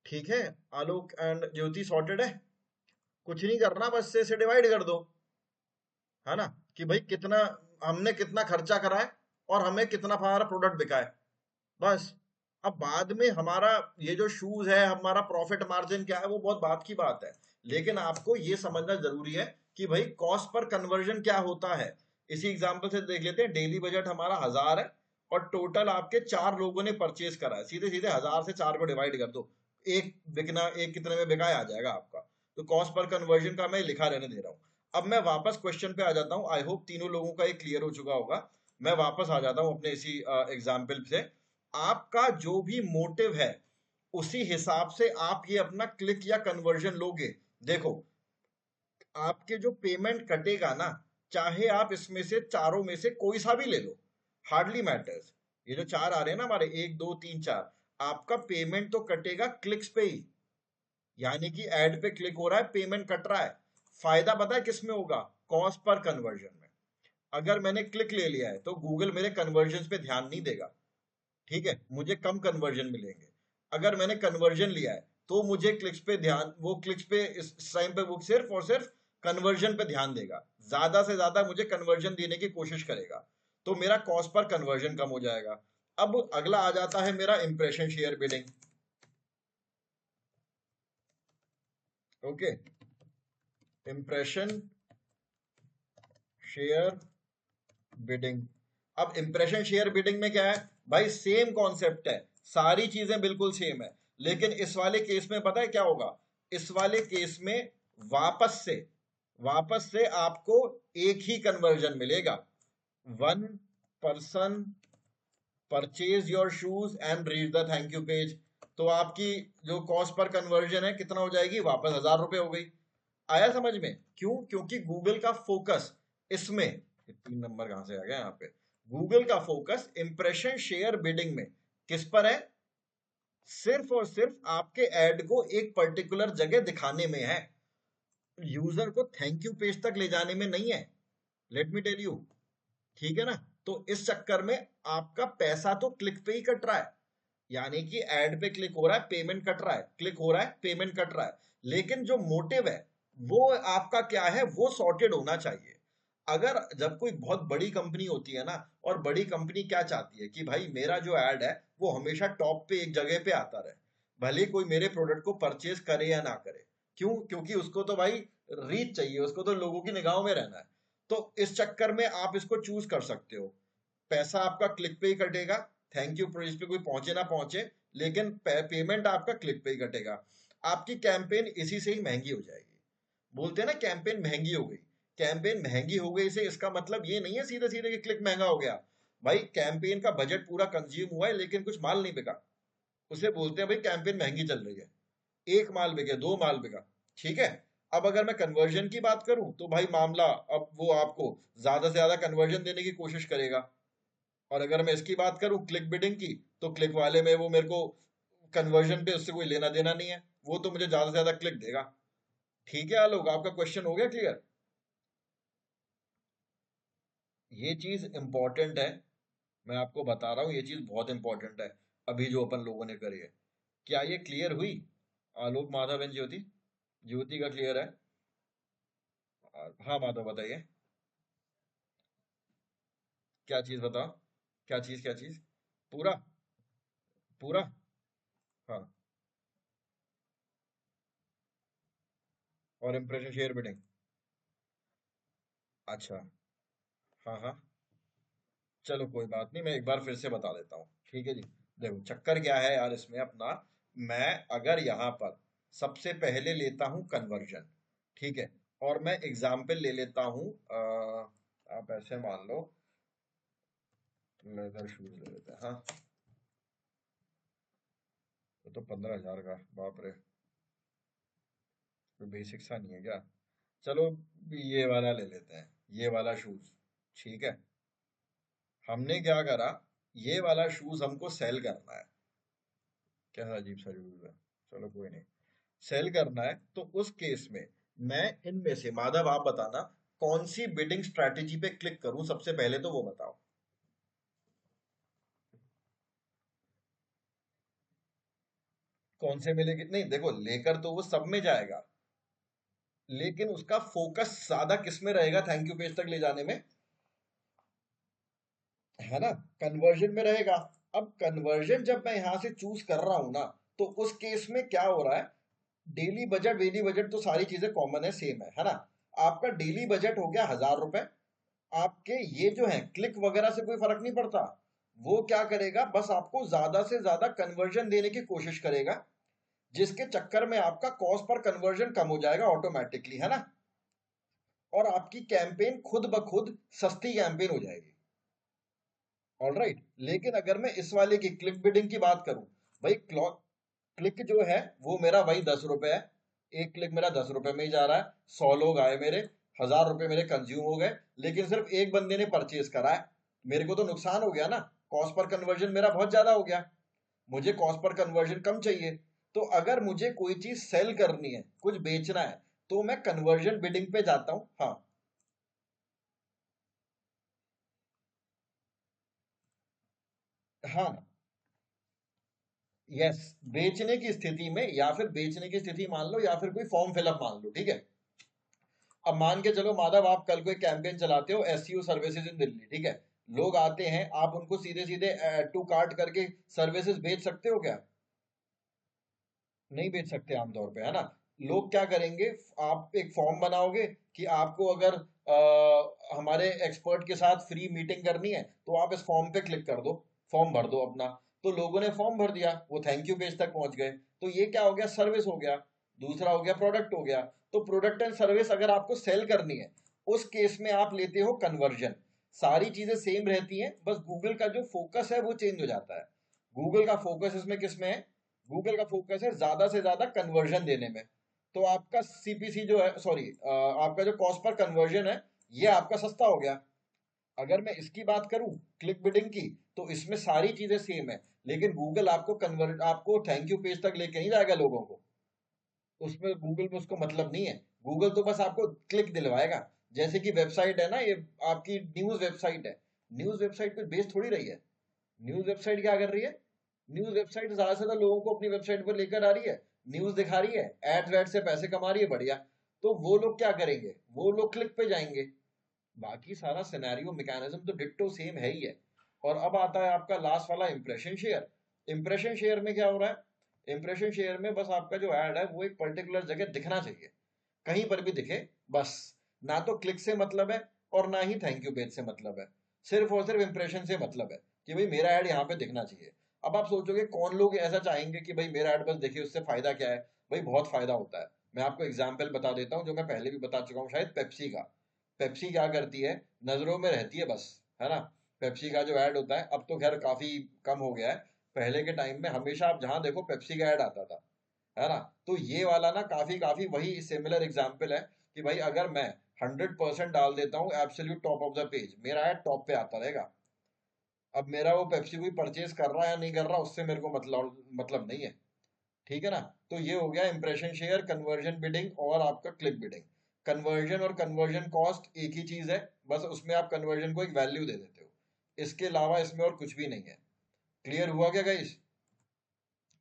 ठीक है। आलोक एंड ज्योति सॉर्टेड है? कुछ नहीं करना, बस से डिवाइड कर दो, है ना, कि भाई कितना, हमने कितना खर्चा करा है और हमें कितना हमारा प्रोडक्ट बिका है, बस। अब बाद में हमारा ये जो शूज है, हमारा प्रॉफिट मार्जिन क्या है, वो बहुत बात की बात है, लेकिन आपको ये समझना जरूरी है कि भाई कॉस्ट पर कन्वर्जन क्या होता है। इसी एग्जांपल से देख लेते हैं, डेली बजट हमारा 1000 है, और टोटल आपके 4 लोगों ने परचेज करा है, सीधे सीधे 1000 से 4 को डिवाइड कर दो, एक बिकना, एक कितने में बिका आ जाएगा आपका। तो कॉस्ट पर कन्वर्जन का मैं लिखा रहने दे रहा हूँ। अब मैं वापस क्वेश्चन पे आ जाता हूँ, आई होप तीनों लोगों का ये क्लियर हो चुका होगा। मैं वापस आ जाता हूँ अपने इसी एग्जाम्पल से। आपका जो भी मोटिव है, उसी हिसाब से आप ये अपना क्लिक या कन्वर्जन लोगे। देखो, आपके जो पेमेंट कटेगा ना, चाहे आप इसमें से चारों में से कोई सा भी ले लो, हार्डली मैटर्स, ये जो चार आ रहे हैं ना हमारे, 1 2 3 4, आपका पेमेंट तो कटेगा क्लिक्स पे ही, यानी कि एड पे क्लिक हो रहा है, पेमेंट कट रहा है। फायदा पता है किस में होगा? कॉस्ट पर कन्वर्जन में। अगर मैंने क्लिक ले लिया है तो गूगल मेरे कन्वर्जन पे ध्यान नहीं देगा, ठीक है, मुझे कम कन्वर्जन मिलेंगे। अगर मैंने कन्वर्जन लिया है तो मुझे क्लिक्स पे ध्यान, वो क्लिक्स पे इस टाइम पे वो सिर्फ और सिर्फ कन्वर्जन पे ध्यान देगा, ज्यादा से ज्यादा मुझे कन्वर्जन देने की कोशिश करेगा, तो मेरा कॉस्ट पर कन्वर्जन कम हो जाएगा। अब अगला आ जाता है मेरा impression share bidding. Okay, impression share bidding. अब इंप्रेशन शेयर बिडिंग में क्या है भाई, सेम कॉन्सेप्ट है, सारी चीजें बिल्कुल सेम है, लेकिन इस वाले केस में पता है क्या होगा, इस वाले केस में वापस से आपको एक ही कन्वर्जन मिलेगा, one person purchase your shoes and read the thank you page. तो आपकी जो कॉस्ट पर कन्वर्जन है कितना हो जाएगी, वापस 1000 रुपए हो गई। आया समझ में? क्यों? क्योंकि गूगल का फोकस इसमें, 3 नंबर कहां से आ गया यहाँ पे, गूगल का फोकस इंप्रेशन शेयर बिडिंग में किस पर है, सिर्फ और सिर्फ आपके ऐड को एक पर्टिकुलर जगह दिखाने में है, यूजर को थैंक यू पेज तक ले जाने में नहीं है। लेट मी टेल यू, ठीक है ना? तो इस चक्कर में आपका पैसा तो क्लिक पे ही कट रहा है, यानी कि एड पे क्लिक हो रहा है, पेमेंट कट रहा है, क्लिक हो रहा है, पेमेंट कट रहा है, लेकिन जो मोटिव है वो आपका क्या है, वो सॉर्टेड होना चाहिए। अगर जब कोई बहुत बड़ी कंपनी होती है ना, और बड़ी कंपनी क्या चाहती है कि भाई मेरा जो एड है वो हमेशा टॉप पे एक जगह पे आता रहे, भले कोई मेरे प्रोडक्ट को परचेज करे या ना करे। क्यों? क्योंकि उसको तो भाई रीच चाहिए, उसको तो लोगों की निगाहों में रहना है। तो इस चक्कर में आप इसको चूज कर सकते हो, पैसा आपका क्लिक पे ही कटेगा, थैंक यू पेज पे कोई पहुंचे ना पहुंचे, लेकिन पेमेंट आपका क्लिक पे ही कटेगा। आपकी कैंपेन इसी से ही महंगी हो जाएगी। बोलते हैं ना कैंपेन महंगी हो गई, कैंपेन महंगी हो गई से इसका मतलब ये नहीं है सीधे सीधे कि क्लिक महंगा हो गया। भाई कैंपेन का बजट पूरा कंज्यूम हुआ है लेकिन कुछ माल नहीं बिका, उसे बोलते हैं भाई कैंपेन महंगी चल रही है। एक माल बिके, दो माल बिका, ठीक है। अब अगर मैं कन्वर्जन की बात करूं तो भाई मामला, अब वो आपको ज्यादा से ज्यादा कन्वर्जन देने की कोशिश करेगा। और अगर मैं इसकी बात करूं क्लिक बिडिंग की, तो क्लिक वाले में वो मेरे को कन्वर्जन पे उससे कोई लेना देना नहीं है, वो तो मुझे ज्यादा से ज्यादा क्लिक देगा। ठीक है आलोक, आपका क्वेश्चन हो गया क्लियर? ये चीज इंपॉर्टेंट है, मैं आपको बता रहा हूँ ये चीज बहुत इंपॉर्टेंट है, अभी जो अपन लोगों ने करी है। क्या ये क्लियर हुई? आलोक, माधव एंड ज्योति, ज्योति का क्लियर है? हाँ माधव बताइए, क्या चीज बताओ, क्या चीज, क्या चीज? पूरा, पूरा, हाँ। और इम्प्रेशन शेयर बिडिंग, अच्छा, हाँ हाँ, चलो कोई बात नहीं, मैं एक बार फिर से बता देता हूँ, ठीक है जी। देखो चक्कर क्या है यार इसमें अपना, मैं अगर यहाँ पर सबसे पहले लेता हूँ कन्वर्जन, ठीक है, और मैं एग्जाम्पल ले लेता हूँ, आप ऐसे मान लो लेदर शूज ले लेते हैं, हाँ। वो तो 15,000 का, बाप रे, कोई बेसिक सा नहीं है क्या? चलो ये वाला ले लेते हैं, ये वाला शूज, ठीक है। हमने क्या करा, ये वाला शूज हमको सेल करना है, क्या अजीब सा शूज है, चलो कोई नहीं, सेल करना है, तो उस केस में मैं इनमें से, माधव आप बताना, कौन सी बिडिंग स्ट्रैटेजी पे क्लिक करूं सबसे पहले, तो वो बताओ। कौन से मिलेगी, नहीं देखो लेकर तो वो सब में जाएगा, लेकिन उसका फोकस ज्यादा किस में रहेगा थैंक यू पेज तक ले जाने में, है ना, कन्वर्जन में रहेगा। अब कन्वर्जन जब मैं यहां से चूज कर रहा हूं ना, तो उस केस में क्या हो रहा है, डेली बजट वेली बजट तो सारी चीजें कॉमन है, सेम है ना। आपका डेली बजट हो गया 1000 रुपए, आपके ये जो है क्लिक वगैरह से कोई फर्क नहीं पड़ता, वो क्या करेगा, बस आपको ज्यादा से ज्यादा कन्वर्जन देने की कोशिश करेगा, जिसके चक्कर में आपका कॉस्ट पर कन्वर्जन कम हो जाएगा ऑटोमेटिकली, है ना। और आपकी कैंपेन खुद ब खुद सस्ती कैंपेन हो जाएगी। ऑल राइट, लेकिन अगर मैं इस वाले की क्लिक बिडिंग की बात करूं, भाई क्लिक जो है वो मेरा वही 10 रुपए है, एक क्लिक मेरा 10 रुपए में ही जा रहा है, 100 लोग आए मेरे, 1000 रुपए मेरे कंज्यूम हो गए, लेकिन सिर्फ एक बंदे ने परचेज करा है, मेरे को तो नुकसान हो गया ना, कॉस्ट पर कन्वर्जन मेरा बहुत ज्यादा हो गया, मुझे कॉस्ट पर कन्वर्जन कम चाहिए। तो अगर मुझे कोई चीज सेल करनी है, कुछ बेचना है, तो मैं कन्वर्जन बिडिंग पे जाता हूँ, हाँ। हाँ, यस, बेचने की स्थिति में, या फिर बेचने की स्थिति मान लो, या फिर कोई फॉर्म फिलअप मान लो, ठीक है। अब मान के चलो माधव, आप कल कोई कैंपेन चलाते हो, एसईओ सर्विसेज इन दिल्ली, ठीक है, लोग आते हैं, आप उनको सीधे सीधे टू कार्ट करके सर्विसेज बेच सकते हो क्या? नहीं बेच सकते आमतौर पे, है ना। लोग क्या करेंगे, आप एक फॉर्म बनाओगे कि आपको अगर हमारे एक्सपर्ट के साथ फ्री मीटिंग करनी है तो आप इस फॉर्म पे क्लिक कर दो, फॉर्म भर दो अपना। तो लोगों ने फॉर्म भर दिया, वो थैंक यू पेज तक पहुंच गए। तो ये क्या हो गया, सर्विस हो गया। दूसरा हो गया प्रोडक्ट हो गया। तो प्रोडक्ट एंड सर्विस अगर आपको सेल करनी है, उस केस में आप लेते हो कन्वर्जन। सारी चीजें सेम रहती हैं, बस गूगल का जो फोकस है वो चेंज हो जाता है। गूगल का फोकस इसमें किस में है, गूगल का फोकस है ज्यादा से ज्यादा कन्वर्जन देने में। तो आपका सीपीसी जो है, सॉरी, आपका जो कॉस्ट पर कन्वर्जन है, ये आपका सस्ता हो गया। अगर मैं इसकी बात करूं, क्लिक बिडिंग की, तो इसमें सारी चीजें सेम है, लेकिन गूगल आपको कन्वर्ट, आपको थैंक यू पेज तक लेके नहीं जाएगा लोगों को। उसमें गूगल में उसको मतलब नहीं है। गूगल तो बस आपको क्लिक दिलवाएगा। जैसे कि वेबसाइट है ना, ये आपकी न्यूज वेबसाइट है। न्यूज वेबसाइट पे बेस थोड़ी रही है। न्यूज वेबसाइट क्या कर रही है, न्यूज वेबसाइट ज्यादा से ज्यादा लोगों को अपनी वेबसाइट पर लेकर आ रही है, न्यूज दिखा रही है, एड वेड से पैसे कमा रही है, बढ़िया। तो वो लोग क्या करेंगे, वो लोग क्लिक पे जाएंगे। बाकी सारा सिनेरियो मैकेनिज्म तो डिट्टो सेम है ही है। और अब आता है आपका लास्ट वाला, इंप्रेशन शेयर। इंप्रेशन शेयर में क्या हो रहा है, इंप्रेशन शेयर में बस आपका जो ऐड है वो एक पर्टिकुलर जगह दिखना चाहिए, कहीं पर भी दिखे, बस। ना तो क्लिक से मतलब है, और ना ही थैंक यू पेज से मतलब है। सिर्फ और सिर्फ इंप्रेशन से मतलब है कि भाई मेरा ऐड यहाँ पे दिखना चाहिए। अब आप सोचोगे कौन लोग ऐसा चाहेंगे कि भाई मेरा ऐड बस देखिए, उससे फायदा क्या है। भाई बहुत फायदा होता है। मैं आपको एग्जाम्पल बता देता हूँ, जो मैं पहले भी बता चुका हूँ शायद, पेप्सी का। पेप्सी क्या करती है, नजरों में रहती है बस, है ना। पेप्सी का जो ऐड होता है, अब तो खैर काफी कम हो गया है। पहले के टाइम में हमेशा आप जहां देखो पेप्सी का ऐड आता था, है ना। तो ये वाला ना काफी काफी वही सिमिलर एग्जाम्पल है कि भाई अगर मैं 100% डाल देता हूँ absolute top of the page, मेरा ऐड टॉप पे आता रहेगा। अब मेरा वो पेप्सी कोई परचेज कर रहा है या नहीं कर रहा, उससे मेरे को मतलब नहीं है। ठीक है ना। तो ये हो गया इंप्रेशन शेयर, कन्वर्जन बिडिंग और आपका क्लिक बिडिंग। कन्वर्जन और कन्वर्जन कॉस्ट एक ही चीज है, बस उसमें आप कन्वर्जन को एक वैल्यू दे देते हो। इसके अलावा इसमें और कुछ भी नहीं है। क्लियर हुआ क्या गाइस,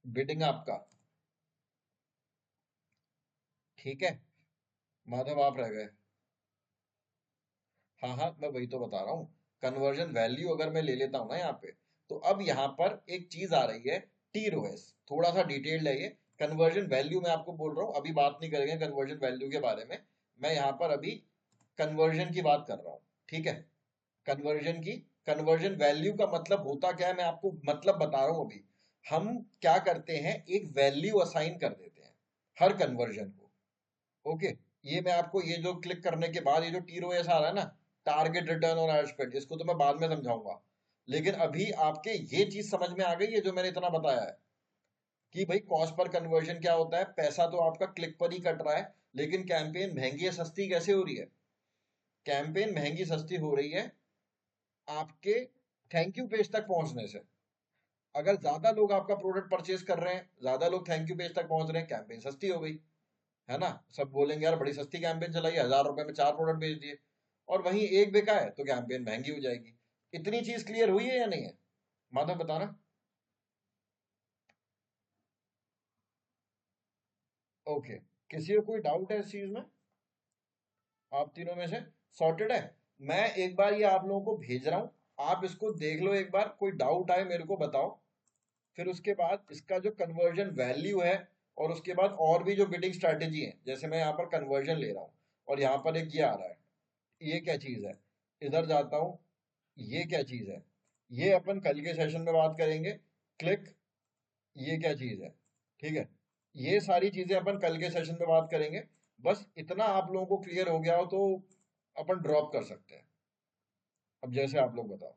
बिडिंग आपका? ठीक है। माधव आप रह गए। हाँ हाँ, मैं वही तो बता रहा हूँ। कन्वर्जन वैल्यू अगर मैं ले लेता हूँ ना यहाँ पे, तो अब यहाँ पर एक चीज आ रही है, टीरोएस। थोड़ा सा डिटेल्ड है ये। कन्वर्जन वैल्यू मैं आपको बोल रहा हूँ, अभी बात नहीं करेंगे कन्वर्जन वैल्यू के बारे में। मैं यहाँ पर अभी कन्वर्जन की बात कर रहा हूँ, ठीक है। कन्वर्जन की, कन्वर्जन वैल्यू का मतलब होता क्या है, मैं आपको मतलब बता रहा हूँ अभी। हम क्या करते हैं, एक वैल्यू असाइन कर देते हैं हर कन्वर्जन को। ओके। ये मैं आपको, ये जो क्लिक करने के बाद ये जो टीरोएस आ रहा है ना, टारगेट रिटर्न और एड स्पेंड, इसको तो मैं बाद में समझाऊंगा। लेकिन अभी आपके ये चीज समझ में आ गई है जो मैंने इतना बताया है, कि भाई कॉस्ट पर कन्वर्जन क्या होता है। पैसा तो आपका क्लिक पर ही कट रहा है, लेकिन कैंपेन महंगी या सस्ती कैसे हो रही है। कैंपेन महंगी सस्ती हो रही है आपके थैंक यू पेज तक पहुंचने से। अगर ज्यादा लोग आपका प्रोडक्ट परचेज कर रहे हैं, ज्यादा लोग थैंक यू पेज तक पहुंच रहे हैं, कैंपेन सस्ती हो गई, है ना। सब बोलेंगे यार बड़ी सस्ती कैंपेन चलाई, 1,000 रुपए में 4 प्रोडक्ट बेच दिए। और वहीं एक बिका है तो कैंपेन महंगी हो जाएगी। इतनी चीज क्लियर हुई है या नहीं है, माधव बताना। ओके। किसी को कोई डाउट है इस चीज में, आप तीनों में से सॉर्टेड है। मैं एक बार ये आप लोगों को भेज रहा हूँ, आप इसको देख लो एक बार, कोई डाउट आए मेरे को बताओ। फिर उसके बाद इसका जो कन्वर्जन वैल्यू है, और उसके बाद और भी जो बिडिंग स्ट्रैटेजी है, जैसे मैं यहाँ पर कन्वर्जन ले रहा हूँ, और यहाँ पर एक ये आ रहा है, ये क्या चीज है, इधर जाता हूँ, ये क्या चीज है, ये अपन कल के सेशन में बात करेंगे। क्लिक, ये क्या चीज है, ठीक है। ये सारी चीजें अपन कल के सेशन में बात करेंगे। बस इतना आप लोगों को क्लियर हो गया हो तो अपन ड्रॉप कर सकते हैं। अब जैसे आप लोग बताओ।